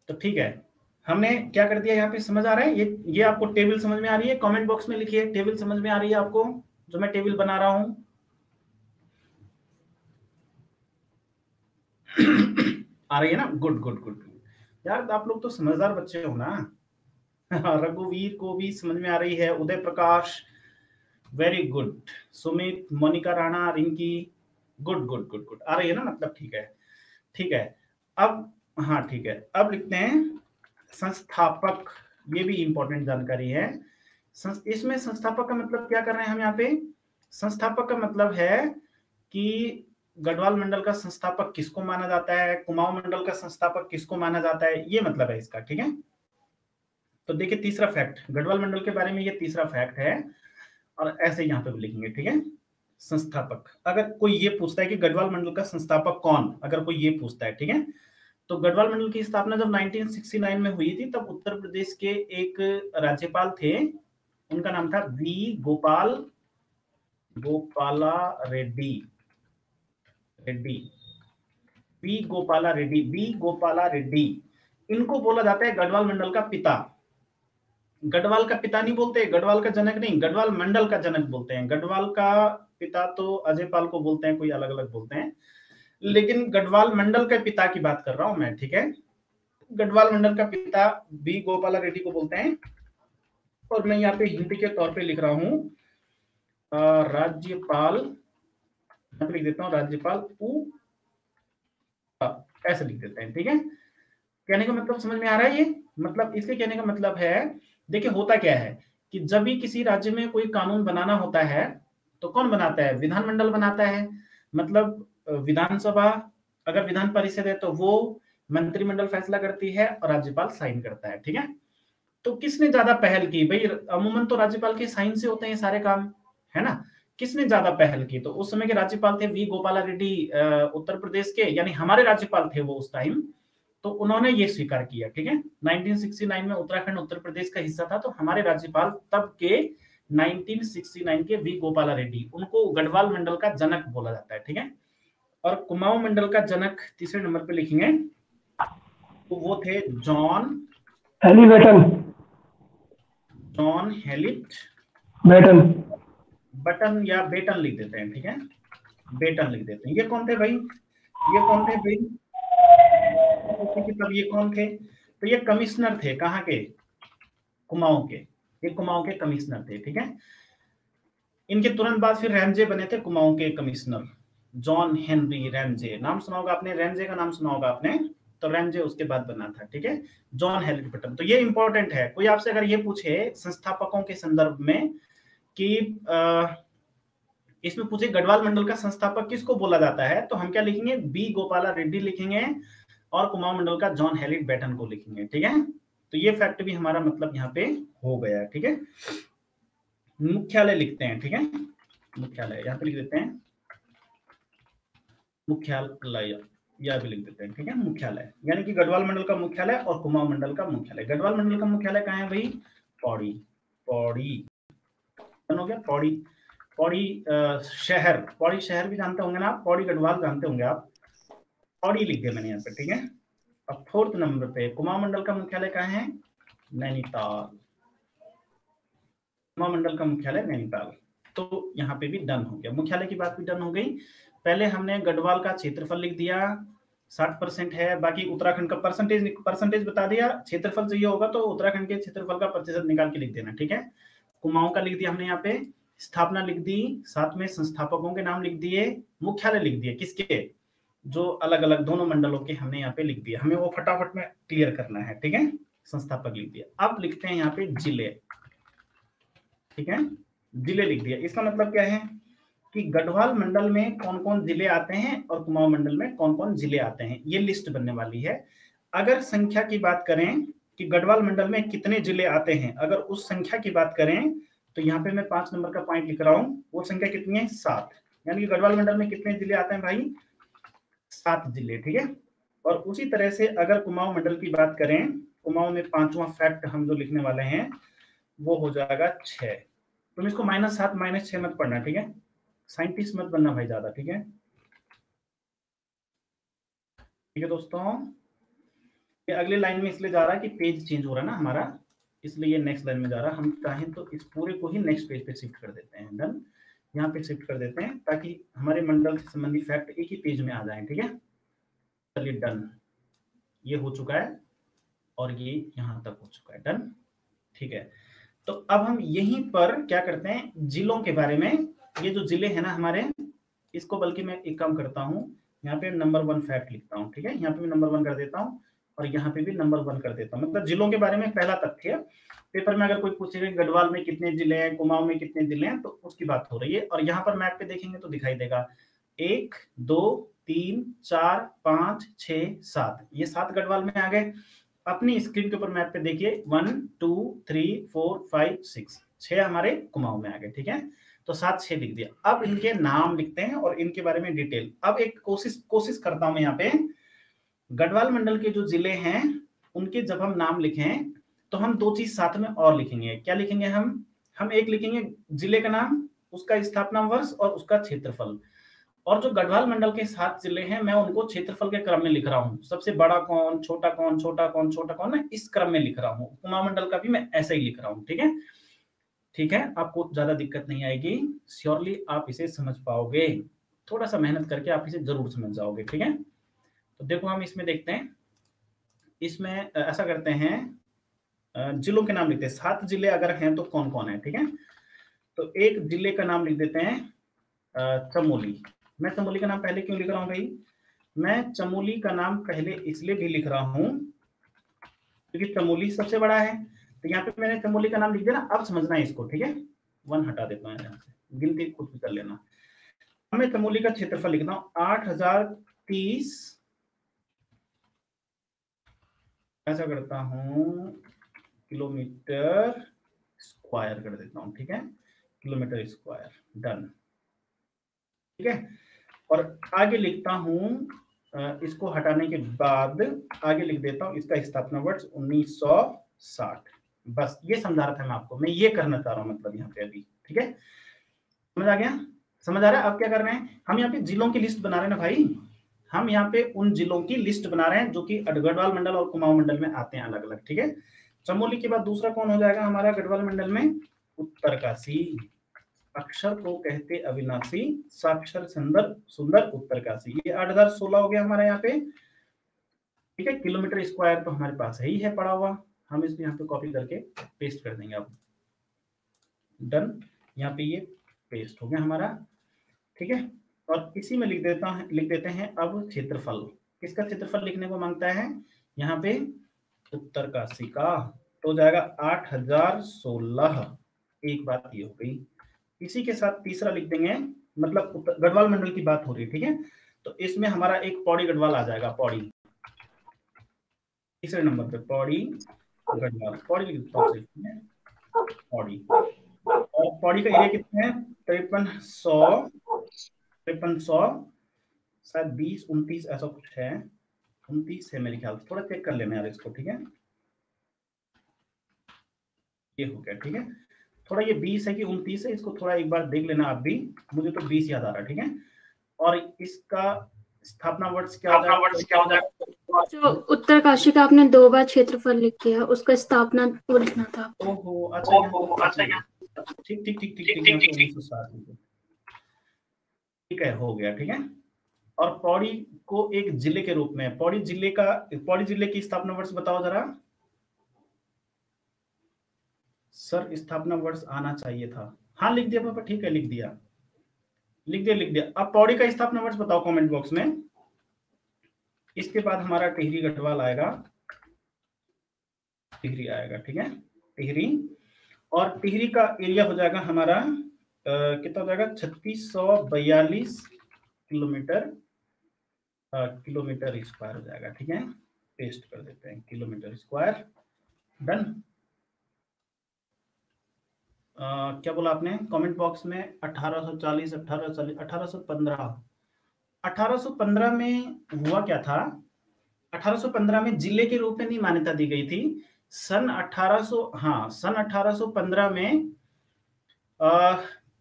तो ठीक है, हमने क्या कर दिया यहाँ पे, समझ आ रहा है ये आपको टेबल समझ में आ रही है? कमेंट बॉक्स में लिखिए टेबल समझ में आ रही है आपको, जो मैं टेबल बना रहा हूं। आ रही है ना, गुड गुड गुड। यार आप लोग तो समझदार बच्चे हो ना। रघुवीर को भी समझ में आ रही है, Uday Prakash very good, Sumit, Monika Rana, Rinki good good good good, आ रही है ना, मतलब ठीक है, ठीक है। अब हाँ ठीक है, अब लिखते हैं संस्थापक, ये भी इंपॉर्टेंट जानकारी है। इसमें संस्थापक का मतलब क्या कर रहे हैं हम यहाँ पे, संस्थापक का मतलब है कि गढ़वाल मंडल का संस्थापक किसको माना जाता है, कुमाऊं मंडल का संस्थापक किसको माना जाता है, ये मतलब है इसका, ठीक है। तो देखिए तीसरा फैक्ट, गढ़वाल मंडल के बारे में ये तीसरा फैक्ट है, और ऐसे यहाँ पे भी लिखेंगे, ठीक है। संस्थापक, अगर कोई ये पूछता है कि गढ़वाल मंडल का संस्थापक कौन, अगर कोई ये पूछता है, ठीक है, तो गढ़वाल मंडल की स्थापना जब 1969 में हुई थी तब उत्तर प्रदेश के एक राज्यपाल थे, उनका नाम था वी गोपाला रेड्डी, वी गोपाला रेड्डी, इनको बोला जाता है गढ़वाल मंडल का पिता। गढ़वाल का पिता नहीं बोलते, गढ़वाल का जनक नहीं, गढ़वाल मंडल का जनक बोलते हैं। गढ़वाल का पिता तो अजय पाल को बोलते हैं, कोई अलग अलग बोलते हैं, लेकिन गढ़वाल मंडल के पिता की बात कर रहा हूं मैं, ठीक है। गढ़वाल मंडल का पिता बी गोपाला रेड्डी को बोलते हैं, और मैं यहाँ पे हिंदी के तौर पे लिख रहा हूं राज्यपाल, यहाँ पे लिख देता हूँ राज्यपाल ऐसे लिख देते हैं, ठीक है। कहने का मतलब समझ में आ रहा है ये, मतलब इसके कहने का मतलब है, देखिए होता क्या है कि जब भी किसी राज्य में कोई कानून बनाना होता है तो कौन बनाता है, विधानमंडल बनाता है, मतलब विधानसभा, अगर विधान परिषद है तो वो मंत्रिमंडल फैसला करती है और राज्यपाल साइन करता है, ठीक है। तो किसने ज्यादा पहल की भाई, अमूमन तो राज्यपाल के साइन से होते हैं सारे काम, है ना। किसने ज्यादा पहल की, तो उस समय के राज्यपाल थे वी गोपाला रेड्डी, उत्तर प्रदेश के, यानी हमारे राज्यपाल थे वो उस टाइम, तो उन्होंने ये स्वीकार किया, ठीक है। 1969 में उत्तराखंड उत्तर प्रदेश का हिस्सा था, तो हमारे राज्यपाल तब के 1969 के वी गोपाला रेड्डी, उनको गढ़वाल मंडल का जनक बोला जाता है, ठीक है। और कुमाऊं मंडल का जनक तीसरे नंबर पे लिखेंगे, तो वो थे जॉन हेलिट बटन या बेटन लिख देते हैं, ठीक है, बेटन लिख देते हैं। ये कौन थे भाई, ये कौन थे भाई, तब ये कौन थे, तो ये कमिश्नर थे, कहाँ के, कुमाऊं के, ये कुमाऊं के कमिश्नर थे, ठीक है। इनके तुरंत बाद फिर रैमजे बने थे कुमाऊं के कमिश्नर, जॉन हेनरी रैमजे, नाम सुना होगा आपने, रैमजे का नाम सुना होगा आपने, तो रैमजे उसके बाद बना था, ठीक है, जॉन हेनरी बटन। तो ये इंपॉर्टेंट है, कोई आपसे अगर ये पूछे संस्थापकों के संदर्भ में कि इसमें पूछे गढ़वाल मंडल का संस्थापक किसको बोला जाता है, तो हम क्या लिखेंगे, बी गोपाला रेड्डी लिखेंगे, और कुमाऊं मंडल का जॉन हेलिट बैटन को लिखेंगे, ठीक है। तो ये फैक्ट भी हमारा मतलब यहाँ पे हो गया, ठीक है। मुख्यालय लिखते हैं, ठीक है, मुख्यालय यहाँ पे लिख देते हैं, मुख्यालय यह भी लिख देते हैं, ठीक है, मुख्यालय, यानी कि गढ़वाल मंडल का मुख्यालय और कुमाऊं मंडल का मुख्यालय। गढ़वाल मंडल का मुख्यालय कहाँ है भाई? पौड़ी, पौड़ी हो गया, पौड़ी, पौड़ी शहर, पौड़ी शहर भी जानते होंगे ना आप, पौड़ी गढ़वाल जानते होंगे आप, पौड़ी लिख दिया मैंने यहाँ पे, ठीक है। अब 4th नंबर पे कुमाऊं मंडल का मुख्यालय कहाँ है? नैनीताल, कुमाऊं मंडल का मुख्यालय नैनीताल। तो यहाँ पे भी डन हो गया, मुख्यालय की बात भी डन हो गई। पहले हमने गढ़वाल का क्षेत्रफल लिख दिया, 60% है, बाकी उत्तराखंड का परसेंटेज बता दिया। क्षेत्रफल चाहिए होगा तो उत्तराखंड के क्षेत्रफल का प्रतिशत निकाल के लिख देना, ठीक है। कुमाऊं का लिख दिया हमने यहाँ पे, स्थापना लिख दी, साथ में संस्थापकों के नाम लिख दिए, मुख्यालय लिख दिए, किसके, जो अलग अलग दोनों मंडलों के हमने यहाँ पे लिख दिया, हमें वो फटाफट में क्लियर करना है, ठीक है। संस्थापक लिख दिया। अब लिखते हैं यहाँ पे जिले, ठीक है, जिले लिख दिया। इसका मतलब क्या है कि गढ़वाल मंडल में कौन कौन जिले आते हैं और कुमाऊं मंडल में कौन कौन जिले आते हैं, ये लिस्ट बनने वाली है। अगर संख्या की बात करें कि गढ़वाल मंडल में कितने जिले आते हैं, अगर उस संख्या की बात करें तो यहाँ पे मैं 5 नंबर का पॉइंट लिख रहा हूँ, वो संख्या कितनी है? 7, यानी कि गढ़वाल मंडल में कितने जिले आते हैं भाई? 7 जिले, ठीक है। और उसी तरह से अगर कुमाऊं मंडल की बात करें, कुमाऊं में 5वां फैक्ट हम जो लिखने वाले हैं वो हो जाएगा 6। तुम इसको -7 -6 मत पढ़ना, ठीक है, साइंटिस्ट मत बनना भाई ज्यादा, ठीक है, ठीक है दोस्तों। ये अगले लाइन में इसलिए जा रहा है कि पेज चेंज हो रहा है ना हमारा, इसलिए ये नेक्स्ट लाइन में जा रहा है। हम चाहें तो इस पूरे को ही नेक्स्ट पेज पे शिफ्ट कर देते हैं, डन, यहाँ पे शिफ्ट कर देते हैं ताकि हमारे मंडल से संबंधित फैक्ट एक ही पेज में आ जाए, ठीक है। चलिए डन, ये हो चुका है और ये यहाँ तक हो चुका है, डन, ठीक है। तो अब हम यहीं पर क्या करते हैं, जिलों के बारे में, ये जो जिले हैं ना हमारे, इसको बल्कि मैं एक काम करता हूँ, यहाँ पे नंबर 1 फैक्ट लिखता हूँ, ठीक है, यहाँ पे मैं नंबर 1 कर देता हूँ और यहाँ पे भी नंबर 1 कर देता हूँ। मतलब जिलों के बारे में पहला तथ्य, पेपर में अगर कोई पूछेगा गढ़वाल में कितने जिले हैं, कुमाऊं में कितने जिले हैं, तो उसकी बात हो रही है। और यहाँ पर मैप पे देखेंगे तो दिखाई देगा 1 2 3 4 5 6 7, ये 7 गढ़वाल में आ गए। अपनी स्क्रीन के ऊपर मैप पे देखिए 1 2 3 4 5 6, 6 हमारे कुमाऊं में आ गए, ठीक है। तो 7 6 लिख दिया। अब इनके नाम लिखते हैं और इनके बारे में डिटेल। अब एक कोशिश करता हूं मैं यहाँ पे, गढ़वाल मंडल के जो जिले हैं उनके जब हम नाम लिखें तो हम 2 चीज साथ में और लिखेंगे। क्या लिखेंगे हम एक लिखेंगे जिले का नाम, उसका स्थापना वर्ष और उसका क्षेत्रफल। और जो गढ़वाल मंडल के 7 जिले हैं मैं उनको क्षेत्रफल के क्रम में लिख रहा हूँ, सबसे बड़ा कौन, छोटा कौन, छोटा कौन, छोटा कौन, ना इस क्रम में लिख रहा हूँ। कुमाऊं मंडल का भी मैं ऐसे ही लिख रहा हूँ, ठीक है, ठीक है। आपको ज्यादा दिक्कत नहीं आएगी, श्योरली आप इसे समझ पाओगे, थोड़ा सा मेहनत करके आप इसे जरूर समझ जाओगे, ठीक है। तो देखो हम इसमें देखते हैं, इसमें ऐसा करते हैं, जिलों के नाम लिखते हैं। 7 जिले अगर हैं तो कौन कौन है, ठीक है। तो एक जिले का नाम लिख देते हैं चमोली। मैं चमोली का नाम पहले क्यों लिख रहा हूँ भाई? मैं चमोली का नाम पहले इसलिए भी लिख रहा हूँ क्योंकि चमोली सबसे बड़ा है। तो यहाँ पे मैंने चमोली का नाम लिख दिया ना, अब समझना है इसको, ठीक है। 1 हटा देता हूँ यहाँ से, गिनती खुद भी कर लेना। मैं चमोली का क्षेत्रफल लिखता हूँ 8030, ऐसा करता हूँ किलोमीटर स्क्वायर कर देता हूँ, ठीक है, किलोमीटर स्क्वायर, डन, ठीक है। और आगे लिखता हूँ, इसको हटाने के बाद आगे लिख देता हूँ इसका स्थापना वर्ष 1960। बस ये समझा रहा था मैं आपको, मैं ये करना चाह रहा हूँ मतलब यहाँ पे अभी, ठीक है, समझ आ गया, समझ आ रहा है। अब क्या कर रहे हैं हम यहाँ पे जिलों की लिस्ट बना रहे हैं ना भाई, हम यहाँ पे उन जिलों की लिस्ट बना रहे हैं जो कि गढ़वाल मंडल और कुमाऊं मंडल में आते हैं अलग अलग, ठीक है। चमोली के बाद दूसरा कौन हो जाएगा हमारा गढ़वाल मंडल में? उत्तरकाशी। अक्षर को कहते अविनाशी, साक्षर सुंदर सुंदर उत्तरकाशी। ये 8016 हो गया हमारा यहाँ पे, ठीक है। किलोमीटर स्क्वायर तो हमारे पास ही है पड़ा हुआ, हम इसको यहाँ पे कॉपी करके पेस्ट कर देंगे। अब डन, यहाँ पे ये पेस्ट हो गया हमारा, ठीक है। और इसी में लिख देते हैं अब क्षेत्रफल। किसका क्षेत्रफल लिखने को मांगता है यहाँ पे? उत्तरकाशी का। तो हो जाएगा 8016। एक बात ये हो गई। इसी के साथ तीसरा लिख देंगे, मतलब गढ़वाल मंडल की बात हो रही है, ठीक है। तो इसमें हमारा एक पौड़ी गढ़वाल आ जाएगा, पौड़ी, तीसरे नंबर पे पौड़ी गढ़वाल, पौड़ी लिख देता हूँ सिर्फ, ठीक है? पौड़ी, और पौड़ी का एरिया कितना है? 5300 शायद 20-29 ऐसा कुछ है, 29 है मेरे ख्याल से, थोड़ा चेक कर लेना यार इसको, ठीक है? ये हो गया, ठीक है? थोड़ा ये 20 है कि 29 है, इसको थोड़ा एक बार देख लेना आप भी, मुझे तो 20 याद आ रहा है, ठीक है? और इसका स्थापना वर्ष क्या हो जाएगा? जो उत्तरकाशी का आपने 2 बार क्षेत्रफल लिख दिया, उसका स्थापना वो लिखना था। ओहो, अच्छा, ठीक ठीक ठीक ठीक ठीक, 1960, ठीक है, हो गया, ठीक है? और पौड़ी को एक जिले के रूप में, पौड़ी जिले की स्थापना वर्ष बताओ जरा। सर स्थापना वर्ष आना चाहिए था, हाँ लिख दिया पापा, ठीक है, लिख दिया। अब पौड़ी का स्थापना वर्ष बताओ कमेंट बॉक्स में। इसके बाद हमारा टिहरी गढ़वाल आएगा, टिहरी आएगा, ठीक है? टिहरी, और टिहरी का एरिया हो जाएगा हमारा कितना हो जाएगा? 3642 किलोमीटर स्क्वायर हो जाएगा, ठीक है? पेस्ट कर देते हैं, किलोमीटर स्क्वायर, डन। क्या बोला आपने कमेंट बॉक्स में? 1840, 1815 में हुआ क्या था? 1815 में जिले के रूप में नहीं मान्यता दी गई थी। सन 1815 में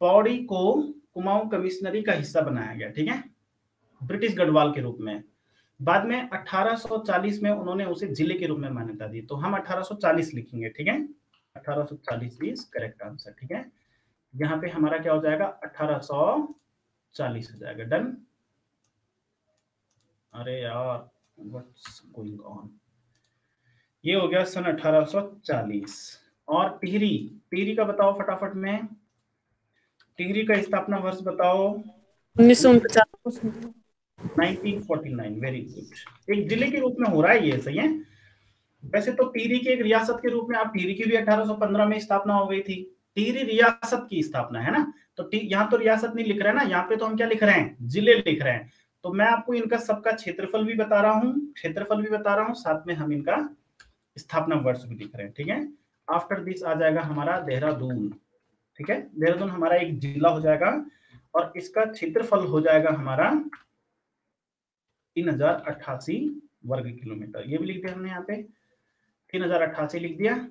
पौड़ी को कुमाऊं कमिश्नरी का हिस्सा बनाया गया, ठीक है, ब्रिटिश गढ़वाल के रूप में। बाद में 1840 में उन्होंने उसे जिले के रूप में मान्यता दी, तो हम 1840 लिखेंगे, ठीक है? 1840 इज करेक्ट आंसर, ठीक है? यहाँ पे हमारा क्या हो जाएगा? 1840 हो जाएगा, डन। अरे यार व्हाट्स गोइंग ऑन, ये हो गया सन 1840। और टिहरी का बताओ फटाफट में, टिहरी का स्थापना वर्ष बताओ। 1949। 1949, वेरी गुड। एक जिले के रूप में हो रहा है ये, सही है? वैसे तो टिहरी की एक रियासत के रूप में, आप टिहरी की भी 1815 में स्थापना हो गई थी। टिहरी रियासत की स्थापना है ना, तो यहाँ तो रियासत नहीं लिख रहे हैं ना, यहाँ पे तो हम क्या लिख रहे हैं? जिले लिख रहे हैं। तो मैं आपको इनका सबका क्षेत्रफल भी बता रहा हूँ, साथ में हम इनका स्थापना वर्ष भी लिख रहे हैं, ठीक है? आफ्टर दिस आ जाएगा हमारा देहरादून, ठीक है? देहरादून हमारा एक जिला हो जाएगा, और इसका क्षेत्रफल हो जाएगा हमारा 3088 वर्ग किलोमीटर। ये भी लिख दिया हमने यहाँ पे, 3088 लिख दिया।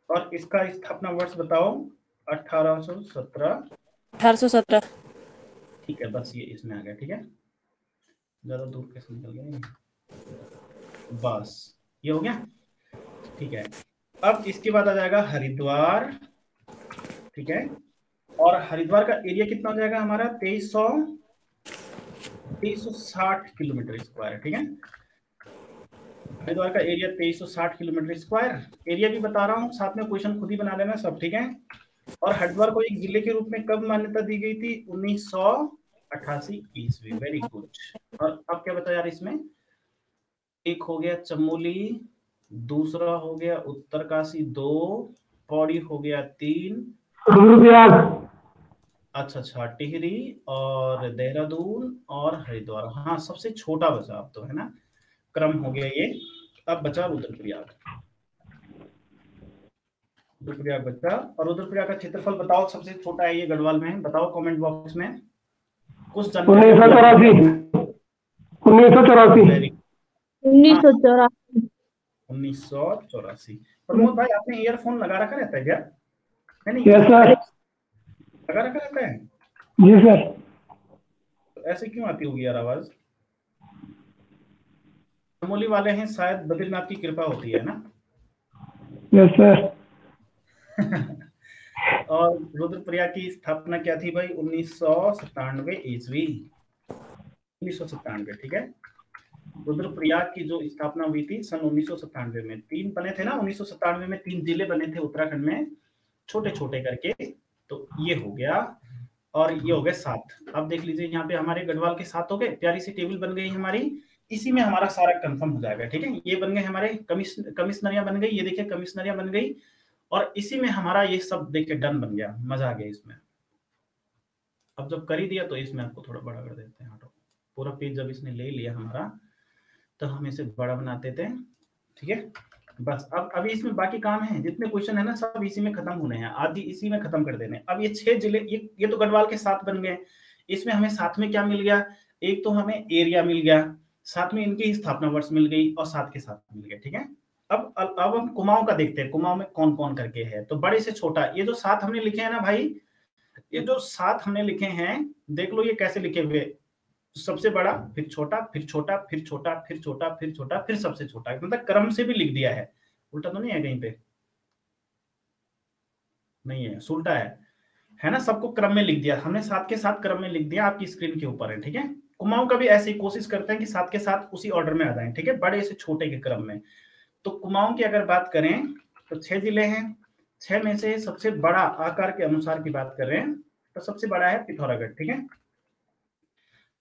और इसका स्थापना वर्ष बताओ। 1817। ठीक है, बस ये इसमें आ गया, ठीक है? ज्यादा दूर कैसे निकल गया, बस ये हो गया, ठीक है? अब इसके बाद आ जाएगा हरिद्वार, ठीक है? और हरिद्वार का एरिया कितना हो जाएगा हमारा? 2360 किलोमीटर स्क्वायर, ठीक है? हरिद्वार का एरिया 2360 किलोमीटर स्क्वायर। एरिया भी बता रहा हूँ, साथ में क्वेश्चन खुद ही बना लेना सब, ठीक है? और हरिद्वार को एक जिले के रूप में कब मान्यता दी गई थी? 1988 ईस्वी, वेरी गुड। और अब क्या बता यार इसमें? एक हो गया चमोली, दूसरा हो गया उत्तरकाशी 2, पौड़ी हो गया 3, रुद्रप्रयाग। अच्छा, टिहरी और देहरादून और हरिद्वार। हाँ, सबसे छोटा बचा अब तो, है ना? क्रम हो गया ये। अब बचा रुद्रप्रयाग बचा। और रुद्रप्रयाग का क्षेत्रफल बताओ, सबसे छोटा है ये गढ़वाल में, बताओ कमेंट बॉक्स में। कुछ जानकारी 1984। प्रमोद भाई, आपने ईयरफोन लगा रखा रहता है क्या? नहीं, यस सर। लगा रखा रहता है? जी सर। तो ऐसे क्यों आती होगी यार आवाज? चमोली वाले हैं, शायद बद्रीनाथ की कृपा होती है ना? Yes sir. और रुद्रप्रयाग की स्थापना क्या थी भाई? 1997 ईस्वी, 1997, ठीक है? रुद्रप्रयाग की जो स्थापना हुई थी सन 1997 में। 3 बने थे ना 1997 में, 3 जिले बने थे उत्तराखंड में, छोटे छोटे करके। तो ये हो गया, और ये हो गए 7। अब देख लीजिए यहाँ पे हमारे गढ़वाल के 7 हो गए, प्यारी सी टेबल बन गई हमारी। इसी में हमारा सारा कंफर्म हो जाएगा, ठीक है? ये बन गए हमारे कमिश्नरियां बन गई, ये देखिए कमिश्नरियां बन गई, और इसी में हमारा ये सब देखिए डन बन गया। मजा आ गया इसमें। अब जब कर ही दिया तो इसमें आपको थोड़ा बड़ा कर देते हैं। हटो, पूरा पेज जब इसने ले लिया हमारा, तो हम इसे बड़ा बनाते थे, ठीक है। बस अब अभी इसमें बाकी काम है, जितने क्वेश्चन है ना सब इसी में खत्म होने हैं, आदि इसी में खत्म कर देने। अब ये 6 जिले, ये तो गढ़वाल के 7 बन गए। इसमें हमें साथ में क्या मिल गया, एक तो हमें एरिया मिल गया, साथ में इनकी स्थापना वर्ष मिल गई और साथ के साथ मिल गए। ठीक है। अब हम कुमाऊं का देखते हैं, कुमाऊं में कौन कौन करके है। तो बड़े से छोटा, ये जो 7 हमने लिखे हैं ना भाई, ये जो 7 हमने लिखे हैं, देख लो ये कैसे लिखे हुए, सबसे बड़ा, फिर छोटा, फिर छोटा, फिर छोटा, फिर छोटा, फिर छोटा, फिर सबसे छोटा, मतलब क्रम से भी लिख दिया है। उल्टा तो नहीं है कहीं पे? नहीं है, उल्टा है ना। सबको क्रम में लिख दिया हमने, 7 के 7 क्रम में लिख दिया, आपकी स्क्रीन के ऊपर है। ठीक है। कुमाऊं का भी ऐसे ही कोशिश करते हैं कि 7 के 7 उसी ऑर्डर में आ जाए। ठीक है, बड़े से छोटे के क्रम में। तो कुमाऊं की अगर बात करें तो 6 जिले हैं। 6 में से सबसे बड़ा आकार के अनुसार की बात कर रहे हैं तो सबसे बड़ा है पिथौरागढ़। ठीक है,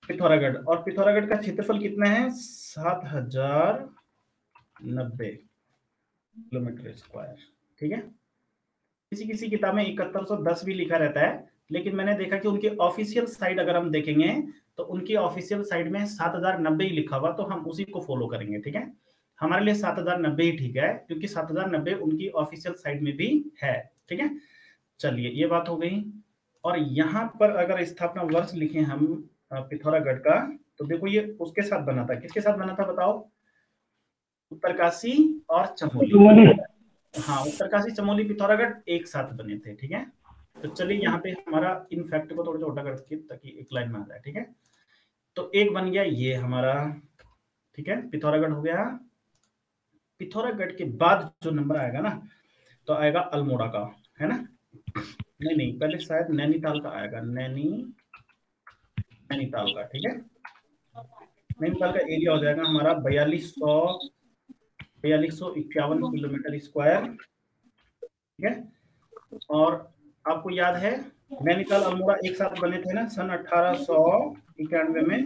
पिथौरागढ़। और पिथौरागढ़ का क्षेत्रफल कितना है? 7090 किलोमीटर स्क्वायर। ठीक है। किसी किसी किताब में 7110 भी लिखा रहता है, लेकिन मैंने देखा कि उनकी ऑफिशियल साइट अगर हम देखेंगे तो उनकी ऑफिशियल साइट में 7090 ही लिखा हुआ, तो हम उसी को फॉलो करेंगे। ठीक है, हमारे लिए 7090 ही ठीक है, क्योंकि 7090 उनकी ऑफिशियल साइट में भी है। ठीक है, चलिए ये बात हो गई। और यहाँ पर अगर स्थापना वर्ष लिखे हम पिथौरागढ़ का, तो देखो ये उसके साथ बना था, किसके साथ बना था बताओ? उत्तरकाशी और चमोली। हाँ, उत्तरकाशी, चमोली, पिथौरागढ़ एक साथ बने थे। ठीक है, तो चलिए यहाँ पे हमारा इन फैक्ट को थोड़ा छोटा करके ताकि एक लाइन में आ जाए। ठीक है, तो एक बन गया ये हमारा। ठीक है, पिथौरागढ़ हो गया। पिथौरागढ़ के बाद जो नंबर आएगा ना, तो आएगा अल्मोड़ा का, है ना? नहीं, पहले शायद नैनीताल का आएगा, नैनीताल का। ठीक है, नैनीताल का एरिया हो जाएगा हमारा 4251 किलोमीटर स्क्वायर। ठीक है, और आपको याद है नैनीताल अल्मोड़ा एक साथ बने थे ना सन 1891 में,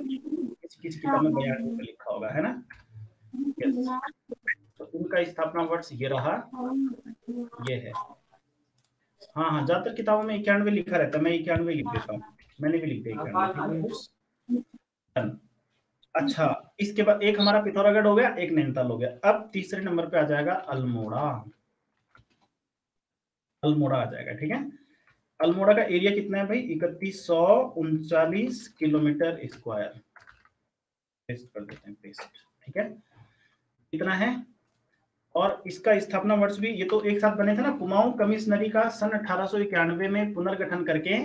किसी किताब में 92 में लिखा होगा, है ना? यस, तो उनका स्थापना वर्ष ये रहा, ये है। हाँ, ज्यादातर किताबों में 91 लिखा रहता है, मैं 91 लिख देता हूँ, मैंने भी लिख दिया 91। अच्छा, इसके बाद एक हमारा पिथौरागढ़ हो गया, एक नैनीताल हो गया। अब तीसरे नंबर पे आ जाएगा अल्मोड़ा, अल्मोड़ा आ जाएगा। ठीक है, अल्मोड़ा का एरिया कितना है भाई? 3139 किलोमीटर स्क्वायर। पेस्ट कर देते हैं, पेस्ट। ठीक है, इतना है। और इसका स्थापना वर्ष भी, ये तो एक साथ बने थे ना। कुमाऊं कमिश्नरी का सन 1891 में पुनर्गठन करके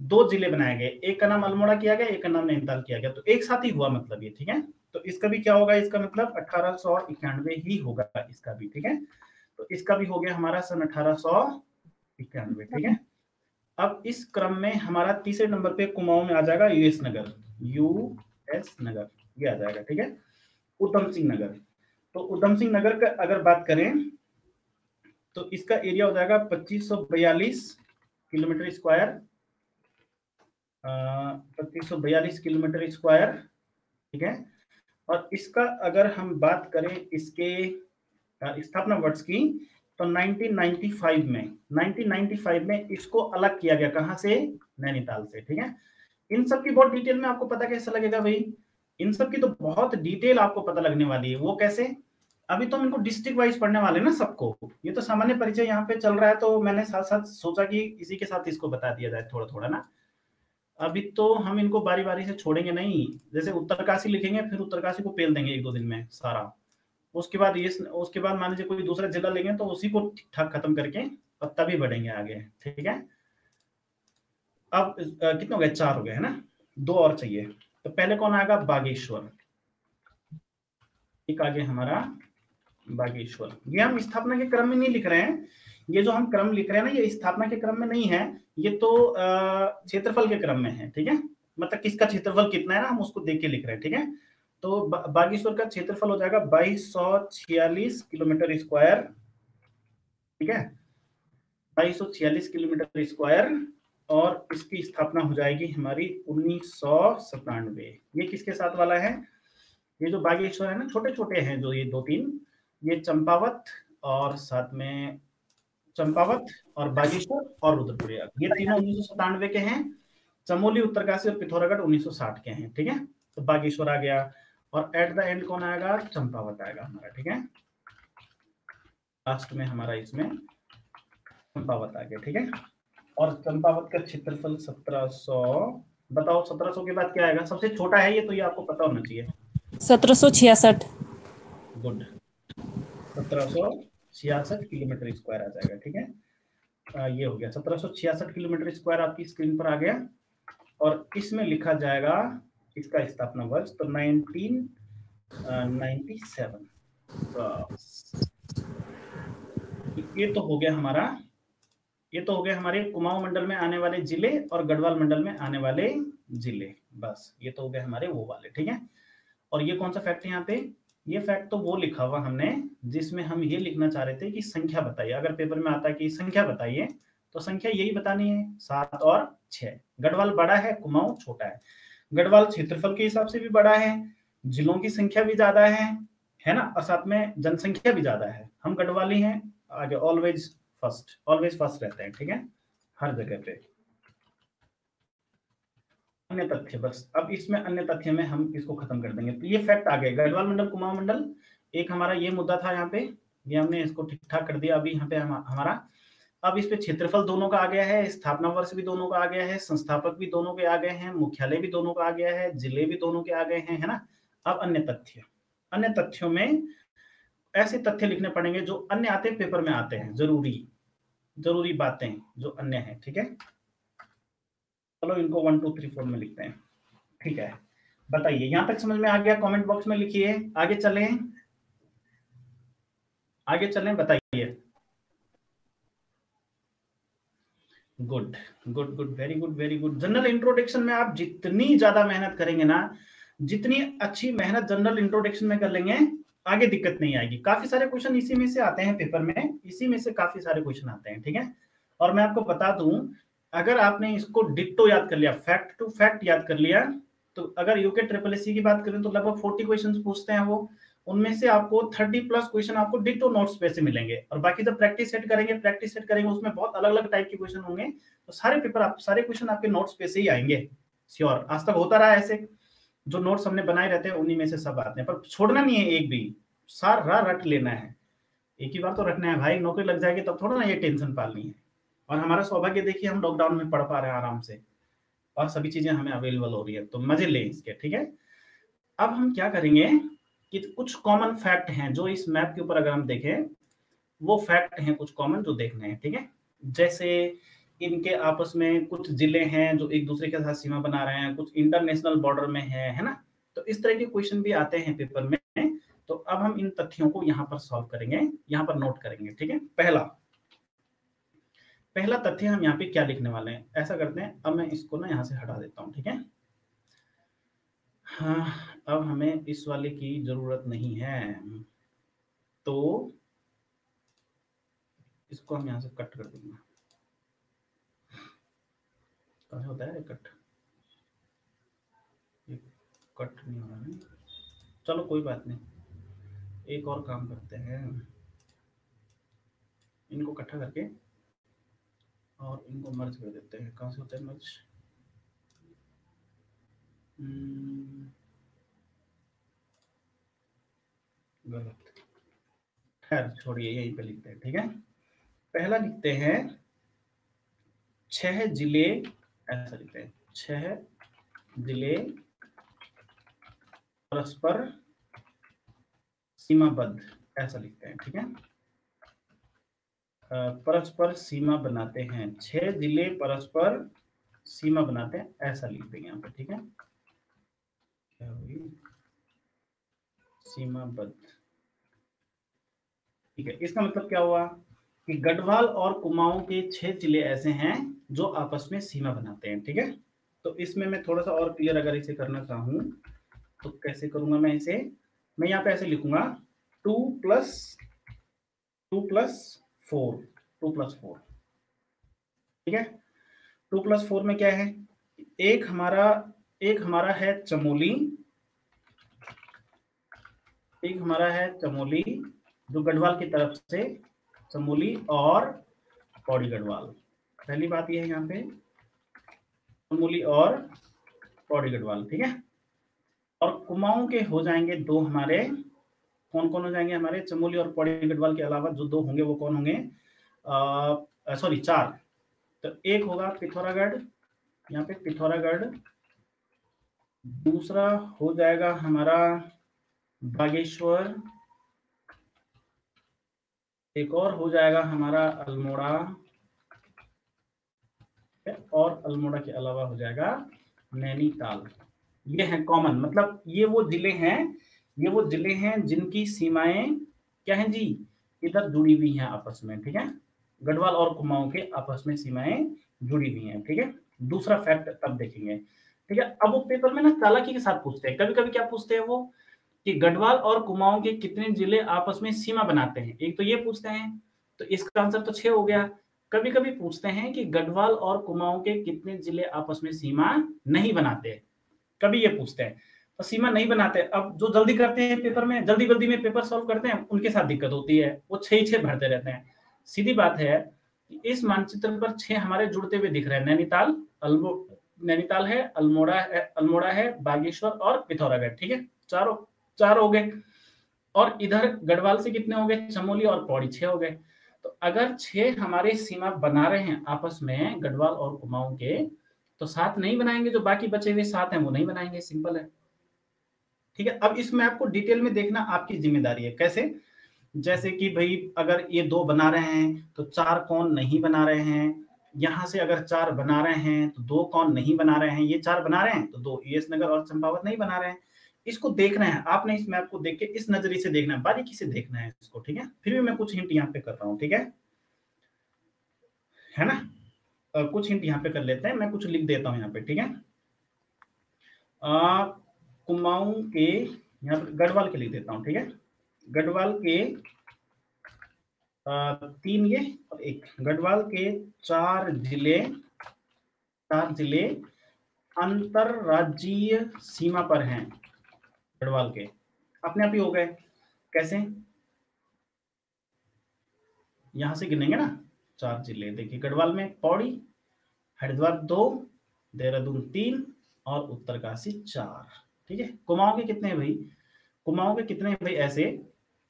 2 जिले बनाए गए, एक का नाम अल्मोड़ा किया गया, एक का नाम नैनीताल किया गया, तो एक साथ ही हुआ मतलब ये। ठीक है, तो इसका भी क्या होगा? इसका मतलब 1891 ही होगा इसका भी। ठीक है, तो इसका भी हो गया हमारा सन 1891। ठीक है, अब इस क्रम में हमारा तीसरे नंबर पे कुमाऊं में आ जाएगा यूएस नगर, यूएस नगर ये आ जाएगा। ठीक है, उधम सिंह नगर। तो उधम सिंह नगर का अगर बात करें तो इसका एरिया हो जाएगा 2542 किलोमीटर स्क्वायर, 2542 किलोमीटर स्क्वायर। ठीक है, और इसका अगर हम बात करें इसके स्थापना वर्ष की, तो 1995 में इसको अलग किया गया, कहां से? नैनीताल से। ठीक है, इन सब की बहुत डिटेल में आपको पता कैसा लगेगा भाई? इन सब की तो बहुत डिटेल आपको पता लगने वाली है। वो कैसे? अभी तो हम इनको डिस्ट्रिक्ट वाइज पढ़ने वाले हैं ना सबको, ये तो सामान्य परिचय यहाँ पे चल रहा है, तो मैंने साथ साथ सोचा कि इसी के साथ इसको बता दिया जाए थोड़ा थोड़ा ना। अभी तो हम इनको बारी बारी से छोड़ेंगे नहीं, जैसे उत्तरकाशी लिखेंगे फिर उत्तरकाशी को पेल देंगे 1-2 दिन में सारा, उसके बाद ये, उसके बाद मान लीजिए कोई दूसरा जिला लेंगे तो उसी को ठीक ठाक खत्म करके और तभी बढ़ेंगे आगे। ठीक है, अब कितने हो गए? 4 हो गए, है ना? 2 और चाहिए। तो पहले कौन आएगा? बागेश्वर। एक आगे हमारा बागेश्वर। ये हम स्थापना के क्रम में नहीं लिख रहे हैं, ये जो हम क्रम लिख रहे हैं ना, ये स्थापना के क्रम में नहीं है, ये तो क्षेत्रफल के क्रम में है। ठीक है, मतलब किसका क्षेत्रफल कितना है ना, हम उसको देख के लिख रहे हैं। ठीक है, तो बागेश्वर का क्षेत्रफल हो जाएगा 2246 किलोमीटर स्क्वायर। ठीक है, 2246 किलोमीटर स्क्वायर। और इसकी स्थापना हो जाएगी हमारी 1997। ये किसके साथ वाला है? ये जो बागेश्वर है ना, छोटे छोटे हैं जो ये 2-3, ये चंपावत और साथ में चंपावत और बागेश्वर और रुद्रप्रयाग, ये तीनों 1997 के हैं। चमोली, उत्तरकाशी और पिथौरागढ़ 1960 के हैं। ठीक है, तो बागेश्वर आ गया, और एट द एंड कौन आएगा? चंपावत आएगा हमारा। ठीक है, लास्ट में हमारा इसमें चंपावत आ गया, ठीक है। और चंपावत का क्षेत्रफल 1700, बताओ 1700 के बाद क्या आएगा? सबसे छोटा है ये, तो ये आपको पता होना चाहिए। 1766। गुड, 1766 किलोमीटर स्क्वायर आ जाएगा, ठीक है। ये हो गया 1766 किलोमीटर स्क्वायर आपकी स्क्रीन पर आ गया। और इसमें लिखा जाएगा इसका स्थापना वर्ष, तो 1997। ये तो हो गया हमारा, ये तो हो गया हमारे कुमाऊं मंडल में आने वाले जिले और गढ़वाल मंडल में आने वाले जिले। बस ये तो हो गए हमारे वो वाले, ठीक है। और ये कौन सा फैक्ट है यहाँ पे? ये फैक्ट तो वो लिखा हुआ हमने जिसमें हम ये लिखना चाह रहे थे कि संख्या बताइए। अगर पेपर में आता है कि संख्या बताइए, तो संख्या यही बतानी है, 7 और 6। गढ़वाल बड़ा है, कुमाऊं छोटा है। गढ़वाल क्षेत्रफल के हिसाब से भी बड़ा है, जिलों की संख्या भी ज्यादा है ना, और साथ में जनसंख्या भी ज्यादा है। हम गढ़वाली हैं, आगे ऑलवेज फर्स्ट रहते हैं, ठीक है, हर जगह पे। अन्य तथ्य, बस अब इसमें अन्य तथ्य में हम इसको खत्म कर देंगे। तो ये फैक्ट आ गए, गढ़वाल मंडल कुमाऊं मंडल। एक हमारा ये मुद्दा था यहाँ पे, ये हमने इसको ठीक ठाक कर दिया। अभी यहाँ पे हमारा अब इस पे क्षेत्रफल दोनों का आ गया है, स्थापना वर्ष भी दोनों का आ गया है, संस्थापक भी दोनों के आ गए हैं, मुख्यालय भी दोनों का आ गया है, जिले भी दोनों के आ गए हैं, है ना। अब अन्य तथ्य, अन्य तथ्यों में ऐसे तथ्य लिखने पड़ेंगे जो अन्य आते पेपर में आते हैं, जरूरी बातें जो अन्य है, ठीक है। चलो इनको 1 2 3 4 में लिखते हैं, ठीक है। बताइए यहां तक समझ में आ गया? कमेंट बॉक्स में लिखिए। आगे चलें, बताइए। Good, very good. General introduction में आप जितनी ज्यादा मेहनत करेंगे ना, जितनी अच्छी मेहनत जनरल इंट्रोडक्शन में कर लेंगे, आगे दिक्कत नहीं आएगी। काफी सारे क्वेश्चन इसी में से आते हैं पेपर में, इसी में से काफी सारे क्वेश्चन आते हैं, ठीक है। और मैं आपको बता दूं, अगर आपने इसको डिट्टो याद कर लिया, फैक्ट टू फैक्ट याद कर लिया, तो अगर यूके ट्रिपल एससी की बात करें तो लगभग 40 क्वेश्चन पूछते हैं वो, उनमें से आपको 30+ क्वेश्चन आपको डिट्टो नोट्स पे से मिलेंगे। और बाकी जब प्रैक्टिस सेट करेंगे उसमें बहुत अलग अलग टाइप के क्वेश्चन होंगे, तो सारे क्वेश्चन आपके नोट्स पे से ही आएंगे, श्योर। आज तक होता रहा है ऐसे, जो नोट्स हमने बनाए रहते हैं उन्हीं में से सब आते हैं। पर छोड़ना नहीं है एक भी, सारा रट लेना है, एक ही बार तो रटना है भाई। नौकरी लग जाएगी तब थोड़ा ना ये टेंशन पालनी है। और हमारा सौभाग्य देखिए, हम लॉकडाउन में पढ़ पा रहे हैं आराम से, और सभी चीजें हमें अवेलेबल हो रही है, तो मजे लें इसके, ठीक है। अब हम क्या करेंगे कि कुछ कॉमन फैक्ट हैं जो इस मैप के ऊपर अगर हम देखें, वो फैक्ट हैं कुछ कॉमन जो देखने हैं, ठीक है। जैसे इनके आपस में कुछ जिले हैं जो एक दूसरे के साथ सीमा बना रहे हैं, कुछ इंटरनेशनल बॉर्डर में है ना। तो इस तरह के क्वेश्चन भी आते हैं पेपर में। तो अब हम इन तथ्यों को यहाँ पर सॉल्व करेंगे, यहाँ पर नोट करेंगे, ठीक है। पहला तथ्य हम यहाँ पे क्या लिखने वाले हैं, ऐसा करते हैं, अब मैं इसको ना यहाँ से हटा देता हूँ, ठीक है। हाँ, अब हमें इस वाले की जरूरत नहीं है, तो इसको हम यहाँ से कट कर देंगे। कैसे होता है कट? ये कट नहीं हो रहा है, चलो कोई बात नहीं, एक और काम करते हैं, इनको इकट्ठा करके और इनको मर्ज कर देते हैं। कहाँ से होता है मर्ज? गलत, खैर छोड़िए, यहीं पे लिखते हैं, ठीक है। पहला लिखते हैं 6 जिले, ऐसा लिखते हैं, 6 जिले परस्पर सीमाबद्ध, ऐसा लिखते हैं, ठीक है। परस्पर सीमा बनाते हैं, 6 जिले परस्पर सीमा बनाते हैं, ऐसा लिख देंगे यहाँ पे, ठीक है। क्या हुई? सीमाबद्ध, ठीक है। इसका मतलब क्या हुआ कि गढ़वाल और कुमाऊं के 6 जिले ऐसे हैं जो आपस में सीमा बनाते हैं, ठीक है। तो इसमें मैं थोड़ा सा और क्लियर अगर इसे करना चाहूं तो कैसे करूंगा मैं इसे? मैं यहाँ पे ऐसे लिखूंगा 2 + 4, 2 + 4, ठीक है। 2 + 4 में क्या है? एक हमारा है चमोली, एक हमारा है चमोली जो गढ़वाल की तरफ से, चमोली और पौड़ी गढ़वाल। पहली बात यह है यहाँ पे चमोली और पौड़ी गढ़वाल, ठीक है। और कुमाऊं के हो जाएंगे 2 हमारे कौन कौन हो जाएंगे हमारे चमोली और पौड़ी गढ़वाल के अलावा जो 2 होंगे वो कौन होंगे, सॉरी 4। तो एक होगा पिथौरागढ़, यहाँ पे पिथौरागढ़, दूसरा हो जाएगा हमारा बागेश्वर, एक और हो जाएगा हमारा अल्मोड़ा, और अल्मोड़ा के अलावा हो जाएगा नैनीताल। ये है कॉमन, मतलब ये वो जिले हैं जिनकी सीमाएं क्या हैं जी, इधर जुड़ी हुई हैं आपस में, ठीक है। गढ़वाल और कुमाऊं के आपस में सीमाएं जुड़ी हुई हैं, ठीक है। दूसरा फैक्ट तब देखेंगे, ठीक है। अब वो पेपर में ना चालाकी के साथ पूछते हैं, कभी कभी क्या पूछते हैं वो कि गढ़वाल और कुमाऊं के कितने जिले आपस में सीमा बनाते हैं, एक तो ये पूछते हैं, तो इसका आंसर तो 6 हो गया। कभी कभी पूछते हैं कि गढ़वाल और कुमाऊं के कितने जिले आपस में सीमा नहीं बनाते, कभी ये पूछते हैं। तो सीमा नहीं बनाते, अब जो जल्दी करते हैं पेपर में, जल्दी में पेपर सॉल्व करते हैं, उनके साथ दिक्कत होती है, वो 6 ही 6 भरते रहते हैं। सीधी बात है कि इस मानचित्र पर 6 हमारे जुड़ते हुए दिख रहे हैं, नैनीताल है, अल्मोड़ा है, बागेश्वर और पिथौरागढ़, ठीक है। चार हो गए। और इधर गढ़वाल से कितने हो गए, चमोली और पौड़ी 6 हो गए। तो अगर 6 हमारे सीमा बना रहे हैं आपस में गढ़वाल और कुमाऊं के, तो 7 नहीं बनाएंगे, जो बाकी बचे हुए 7 हैं वो नहीं बनाएंगे, सिंपल है, ठीक है। अब इसमें आपको डिटेल में देखना आपकी जिम्मेदारी है, कैसे, जैसे कि भाई अगर ये 2 बना रहे हैं तो 4 कौन नहीं बना रहे हैं, यहां से अगर 4 बना रहे हैं तो 2 कौन नहीं बना रहे हैं, ये 4 बना रहे हैं तो 2 यूएस नगर और चंपावत नहीं बना रहे हैं। इसको देखना है आपने, इस मैप को देख के इस नजरिए से देखना है, बारीकी से देखना है इसको, ठीक है। फिर भी मैं कुछ हिंट यहाँ पे कर रहा हूँ, ठीक है ना। कुछ हिंट यहाँ पे कर लेते हैं, मैं कुछ लिख देता हूँ यहाँ पे, ठीक है। कुमाऊं के, यहाँ पे गढ़वाल के लिख देता हूँ, ठीक है। गढ़वाल के 3 ये और 1, गढ़वाल के 4 जिले अंतरराज्यीय सीमा पर हैं। गढ़वाल के अपने आप ही हो गए, कैसे, यहां से गिनेंगे ना 4 जिले, देखिए गढ़वाल में पौड़ी, हरिद्वार 2, देहरादून 3 और उत्तरकाशी 4, ठीक है। कुमाऊं के कितने हैं भाई, कुमाऊं के कितने हैं भाई ऐसे,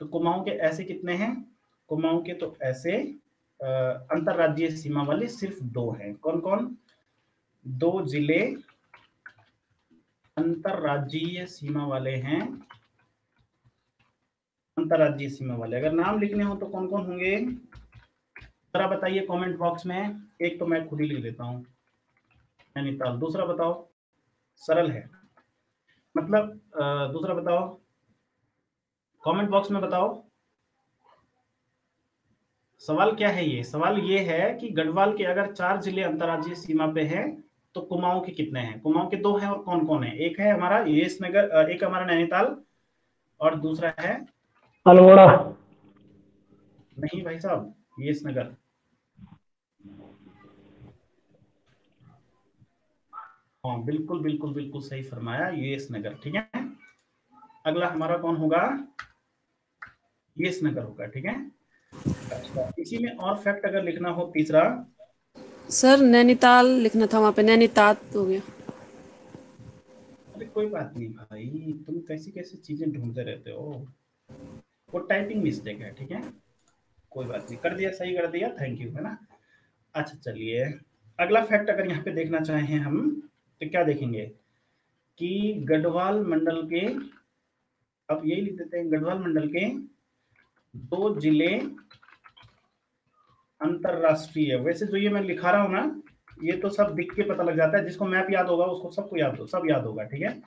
तो कुमाऊं के ऐसे कितने हैं, कुमाऊं के तो ऐसे अंतरराज्यीय सीमा वाले सिर्फ 2 हैं, कौन कौन, 2 जिले अंतरराज्यीय सीमा वाले हैं, अंतरराज्यीय सीमा वाले। अगर नाम लिखने हो तो कौन कौन होंगे जरा बताइए कमेंट बॉक्स में। एक तो मैं खुद ही लिख देता हूँ, नैनीताल। दूसरा बताओ, सरल है, मतलब दूसरा बताओ, कमेंट बॉक्स में बताओ सवाल क्या है। ये सवाल ये है कि गढ़वाल के अगर 4 जिले अंतरराज्यीय सीमा पे हैं तो कुमाऊं के कितने हैं, कुमाऊं के 2 हैं और कौन कौन है, एक है हमारा यूएस नगर, एक हमारा नैनीताल और दूसरा है अल्मोड़ा। नहीं भाई साहब, यूएस नगर। हाँ बिल्कुल बिल्कुल बिल्कुल सही फरमाया, यूएस नगर, ठीक है। अगला हमारा कौन होगा, यूएस नगर होगा, ठीक है। अच्छा, इसी में और फैक्ट अगर लिखना हो तीसरा, सर नैनीताल लिखना था, वहाँ पे नैनीताल हो गया। अरे कोई बात नहीं भाई, तुम कैसी कैसी चीजें ढूंढते रहते हो, वो टाइपिंग मिस्टेक है, ठीक है, कोई बात नहीं, कर दिया, सही कर दिया, थैंक यू, है ना। अच्छा चलिए, अगला फैक्ट अगर यहाँ पे देखना चाहें हम तो क्या देखेंगे कि गढ़वाल मंडल के, अब यही लिख देते हैं, गढ़वाल मंडल के 2 जिले अंतरराष्ट्रीय। वैसे जो ये मैं लिखा रहा हूँ ना, ये तो सब दिख के पता लग जाता है, जिसको मैप याद होगा उसको सबको सब याद होगा, ठीक है।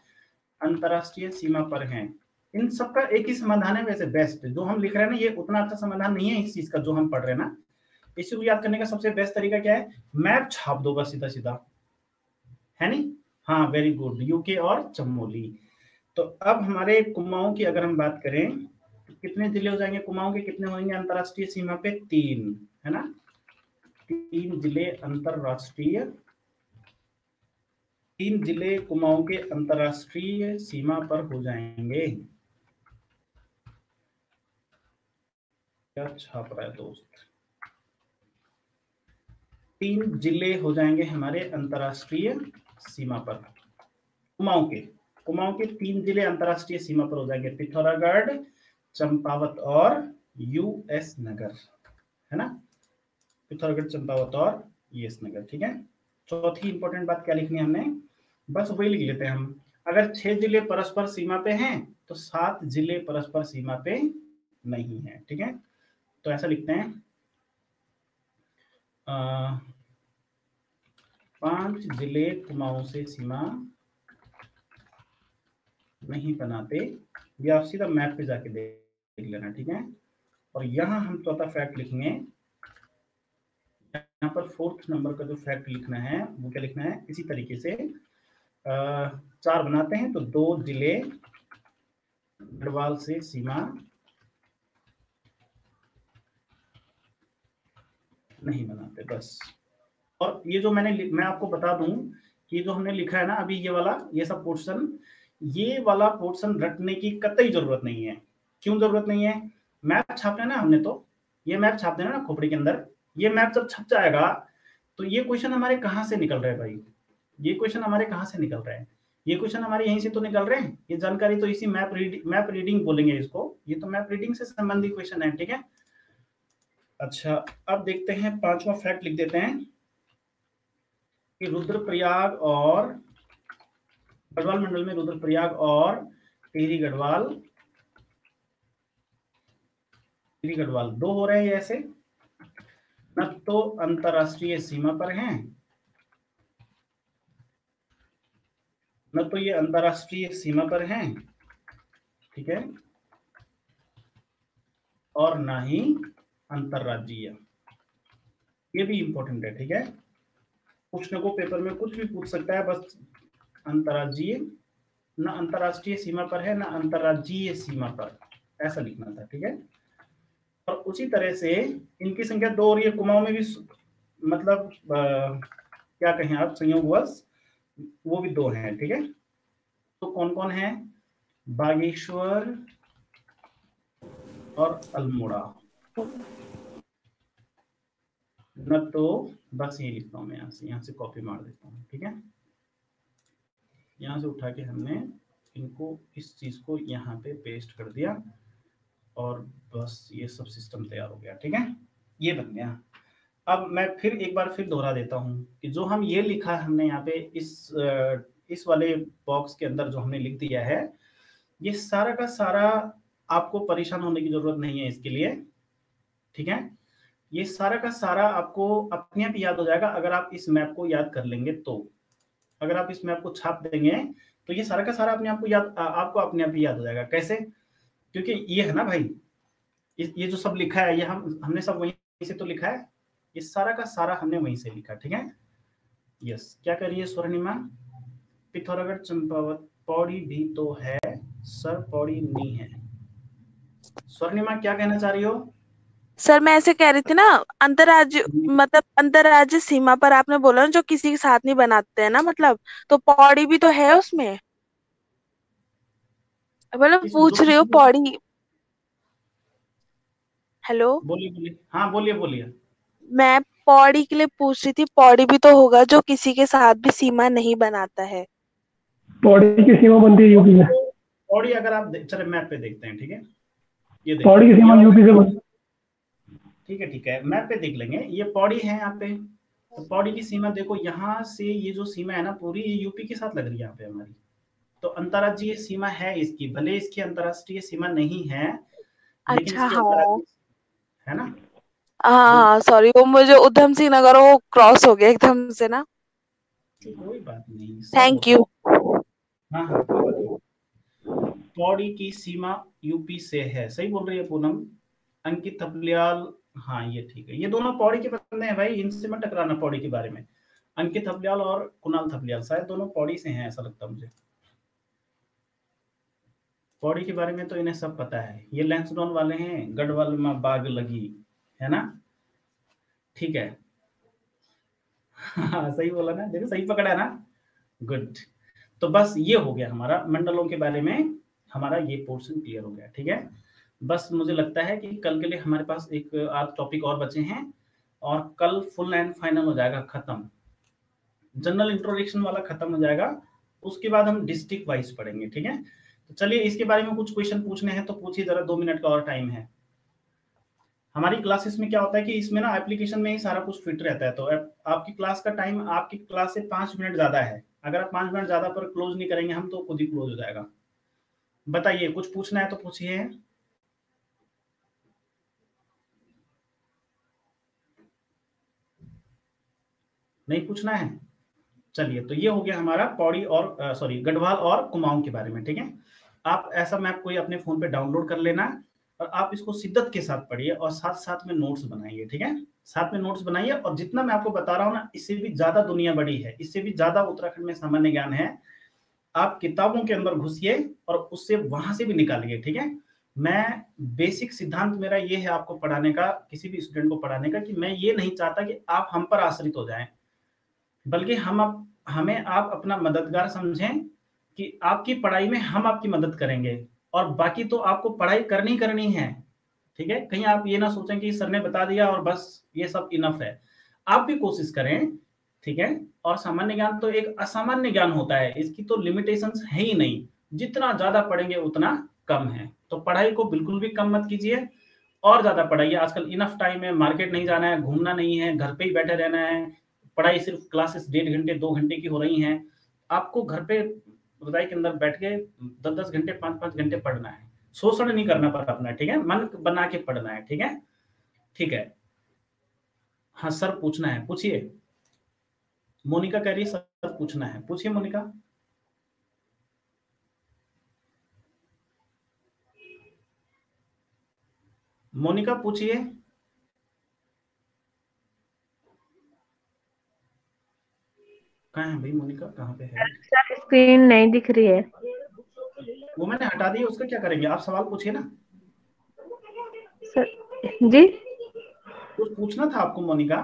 अंतरराष्ट्रीय सीमा पर हैं, इन सबका एक ही समाधान है वैसे बेस्ट, जो हम लिख रहे हैं ना ये उतना अच्छा समाधान नहीं है इस चीज का जो हम पढ़ रहे हैं ना। इसी को याद करने का सबसे बेस्ट तरीका क्या है, मैप छाप दो बस सीधा सीधा, है नहीं। हाँ वेरी गुड, यूके और चमोली। तो अब हमारे कुमाऊं की अगर हम बात करें तो कितने जिले हो जाएंगे, कुमाऊं के कितने होंगे अंतरराष्ट्रीय सीमा पे, 3, है ना। 3 जिले अंतरराष्ट्रीय, 3 जिले कुमाऊं के अंतरराष्ट्रीय सीमा पर हो जाएंगे। क्या छाप रहा है दोस्त, 3 जिले हो जाएंगे हमारे अंतरराष्ट्रीय सीमा पर, कुमाऊं के 3 जिले अंतरराष्ट्रीय सीमा पर हो जाएंगे, पिथौरागढ़, चंपावत और यूएस नगर, है ना, पिथौरागढ़, चंपावत और यूएस नगर। ठीक है, चौथी इंपॉर्टेंट बात क्या लिखनी है हमने, बस वही लिख लेते हैं हम। अगर 6 जिले परस्पर सीमा पे हैं तो 7 जिले परस्पर सीमा पे नहीं है। ठीक है, तो ऐसा लिखते हैं 5 जिले कुमाऊं से सीमा नहीं बनाते, या आप सीधा मैप पे जाके देख लेना। ठीक है, और यहाँ हम चौथा फैक्ट लिखेंगे, यहाँ पर 4th नंबर का जो फैक्ट लिखना है वो क्या लिखना है, इसी तरीके से 4 बनाते हैं तो 2 जिले गढ़वाल से सीमा नहीं बनाते, बस। और ये जो मैं आपको बता दूं कि जो हमने लिखा है ना अभी ये वाला, ये सब पोर्शन, ये वाला पोर्शन रटने की कतई जरूरत नहीं है। क्यों जरूरत नहीं है, मैप छापना है ना हमने, तो ये मैप छाप देना ना खोपड़ी के अंदर, ये मैप जब छप जाएगा तो ये क्वेश्चन हमारे कहाँ से निकल रहे हैं भाई, ये क्वेश्चन हमारे कहाँ से निकल रहे हैं, ये क्वेश्चन हमारे यहीं से तो निकल रहे हैं, ये जानकारी तो इसी मैप रीडिंग बोलेंगे इसको, ये तो मैप रीडिंग से संबंधित क्वेश्चन है। ठीक है, अच्छा अब देखते हैं 5वां फैक्ट लिख देते हैं कि रुद्रप्रयाग और गढ़वाल मंडल में रुद्रप्रयाग और टिहरी गढ़वाल 2 हो रहे हैं ऐसे, न तो अंतरराष्ट्रीय सीमा पर हैं, न तो ये अंतरराष्ट्रीय सीमा पर हैं, ठीक है, और ना ही अंतरराज्यीय, ये भी इंपॉर्टेंट है। ठीक है, पूछने को पेपर में कुछ भी पूछ सकता है, बस अंतरराज्यीय, ना अंतरराष्ट्रीय सीमा पर है ना अंतरराज्यीय सीमा पर, ऐसा लिखना था। ठीक है, और उसी तरह से इनकी संख्या 2 और ये कुमाऊं में भी मतलब क्या कहें आप, संयोगवश वो भी 2 हैं। ठीक है, तो कौन कौन है, बागेश्वर और अल्मोड़ा, न तो बस ये लिखता हूँ मैं, यहाँ से कॉपी मार देता हूँ। ठीक है, यहाँ से उठा के हमने इनको इस चीज को यहाँ पे पेस्ट कर दिया और बस ये सब सिस्टम तैयार हो गया। ठीक है, ये बन गया। अब मैं फिर एक बार फिर दोहरा देता हूँ कि जो हम ये लिखा है हमने यहाँ पे इस वाले बॉक्स के अंदर जो हमने लिख दिया है, ये सारा का सारा आपको परेशान होने की जरूरत नहीं है इसके लिए। ठीक है, ये सारा का सारा आपको अपने आप याद हो जाएगा अगर आप इस मैप को याद कर लेंगे तो। अगर आप इस मैप को छाप देंगे तो ये सारा का सारा अपने आप को आपको अपने आप ही याद हो जाएगा। कैसे, क्योंकि ये है ना भाई, ये जो सब लिखा है ये हमने सब वहीं से तो लिखा है, ये सारा का सारा हमने वहीं से लिखा। ठीक है, यस, क्या करिए स्वर्णिमा, पिथौरागढ़ चंपावत पौड़ी भी तो है सर, पौड़ी नहीं है। स्वर्णिमा क्या कहना चाह रही हो? सर मैं ऐसे कह रही थी ना, अंतरराज्य मतलब अंतरराज्य सीमा पर आपने बोला ना जो किसी के साथ नहीं बनाते हैं ना, मतलब तो पौड़ी भी तो है उसमें, मतलब पूछ रही हो पौड़ी। हेलो, बोलिए बोलिए, हाँ बोलिए बोलिए। मैं पौड़ी के लिए पूछ रही थी, पौड़ी भी तो होगा जो किसी के साथ भी सीमा नहीं बनाता है। पौड़ी की सीमा बनती है यूपी में। पौड़ी अगर आप चले मैप पे देखते हैं, ठीक है, ये पौड़ी की सीमा यूपी से बनती, ठीक है, मैप पे देख लेंगे, ये पौड़ी है यहाँ पे, तो पौड़ी की सीमा देखो यहाँ से, ये जो सीमा है ना पूरी ये यूपी के साथ लग रही है यहाँ पे हमारी, तो अंतरराज्यीय सीमा है इसकी, भले इसकी अंतरराष्ट्रीय सीमा नहीं है लेकिन अच्छा, इसकी हाँ अंतरराज्यीय है ना। हाँ, सॉरी वो मुझे उधम सिंह नगर वो क्रॉस हो गया एकदम से ना। कोई बात नहीं, थैंक यू। हाँ हाँ कोई बात नहीं। पौड़ी की सीमा यूपी से है, सही बोल रही है पूनम। अंकित थपलियाल, हाँ ये ठीक है, ये दोनों पौड़ी के बंदे हैं भाई, इनसे मत टकराना पौड़ी के बारे में। अंकित थपलियाल और कुणाल थपलियाल शायद दोनों पौड़ी से हैं, ऐसा लगता है मुझे। पौड़ी के बारे में तो इन्हें सब पता है, ये लैंसडॉन वाले हैं, गढ़वाल में बाग लगी है ना। ठीक है, हाँ सही बोला ना, देखो सही पकड़ा है ना, गुड। तो बस ये हो गया हमारा मंडलों के बारे में, हमारा ये पोर्शन क्लियर हो गया। ठीक है, बस मुझे लगता है कि कल के लिए हमारे पास एक आध टॉपिक और बचे हैं और कल फुल एंड फाइनल हो जाएगा खत्म, जनरल इंट्रोडक्शन वाला खत्म हो जाएगा, उसके बाद हम डिस्ट्रिक्ट वाइज पढ़ेंगे। ठीक है, तो चलिए इसके बारे में कुछ क्वेश्चन पूछने हैं तो पूछिए जरा, 2 मिनट का और टाइम है। हमारी क्लासेस में क्या होता है कि इसमें ना एप्लीकेशन में ही सारा कुछ फिट रहता है, तो आपकी क्लास का टाइम आपकी क्लास से 5 मिनट ज्यादा है। अगर आप 5 मिनट ज्यादा पर क्लोज नहीं करेंगे हम तो खुद ही क्लोज हो जाएगा। बताइए, कुछ पूछना है तो पूछिए। नहीं पूछना है? चलिए, तो ये हो गया हमारा पौड़ी और गढ़वाल और कुमाऊं के बारे में। ठीक है, आप ऐसा मैप कोई अपने फोन पे डाउनलोड कर लेना और आप इसको शिद्दत के साथ पढ़िए और साथ साथ में नोट्स बनाइए। ठीक है, साथ में नोट्स बनाइए। और जितना मैं आपको बता रहा हूँ ना, इससे भी ज्यादा दुनिया बड़ी है, इससे भी ज्यादा उत्तराखंड में सामान्य ज्ञान है। आप किताबों के अंदर घुसिए और उससे वहां से भी निकालिए। ठीक है, मैं बेसिक सिद्धांत मेरा ये है आपको पढ़ाने का, किसी भी स्टूडेंट को पढ़ाने का, कि मैं ये नहीं चाहता कि आप हम पर आश्रित हो जाएं, बल्कि हमें आप अपना मददगार समझें कि आपकी पढ़ाई में हम आपकी मदद करेंगे और बाकी तो आपको पढ़ाई करनी है। ठीक है, कहीं आप ये ना सोचें कि सर ने बता दिया और बस ये सब इनफ है। आप भी कोशिश करें। ठीक है, और सामान्य ज्ञान तो एक असामान्य ज्ञान होता है, इसकी तो लिमिटेशंस है ही नहीं। जितना ज्यादा पढ़ेंगे उतना कम है, तो पढ़ाई को बिल्कुल भी कम मत कीजिए और ज्यादा पढ़ाइए। आजकल इनफ टाइम है, मार्केट नहीं जाना है, घूमना नहीं है, घर पे ही बैठे रहना है। पढ़ाई सिर्फ क्लासेस 1.5 घंटे 2 घंटे की हो रही हैं। आपको घर पे रजाई के अंदर बैठ के 10-10 घंटे 5-5 घंटे पढ़ना है। शोषण नहीं करना पड़ा अपना। ठीक है, मन बना के पढ़ना है। ठीक है, ठीक है। हाँ सर पूछना है, पूछिए। मोनिका कह रही है सर पूछना है, पूछिए मोनिका। मोनिका पूछिए। कहाँ है भाई मोनिका, कहाँ पे है? सर स्क्रीन नहीं दिख रही है। वो मैंने हटा दी है, उसका क्या करेंगे? आप सवाल पूछिए ना। सर जी, कुछ पूछना था आपको मोनिका।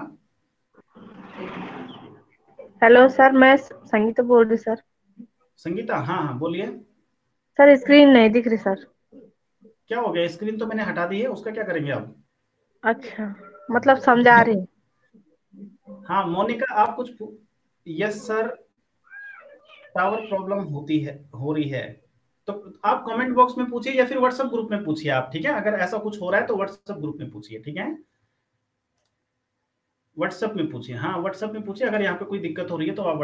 हेलो सर, मैं संगीता बोल रही सर। संगीता, हाँ हाँ बोलिए। सर स्क्रीन नहीं दिख रही सर। क्या हो गया? स्क्रीन तो मैंने हटा दी है, उसका क्या करेंगे आप? अच्छा, मतलब समझा रही। हाँ मोनिका, आप कुछ यस सर, टावर प्रॉब्लम हो रही है। तो आप कमेंट बॉक्स में पूछिए या फिर व्हाट्सएप ग्रुप में पूछिए आप। ठीक है, अगर ऐसा कुछ हो रहा है तो व्हाट्सएप ग्रुप में पूछिए। ठीक है, व्हाट्सएप में पूछिए। हाँ व्हाट्सएप में पूछिए, अगर यहाँ पे कोई दिक्कत हो रही है तो आप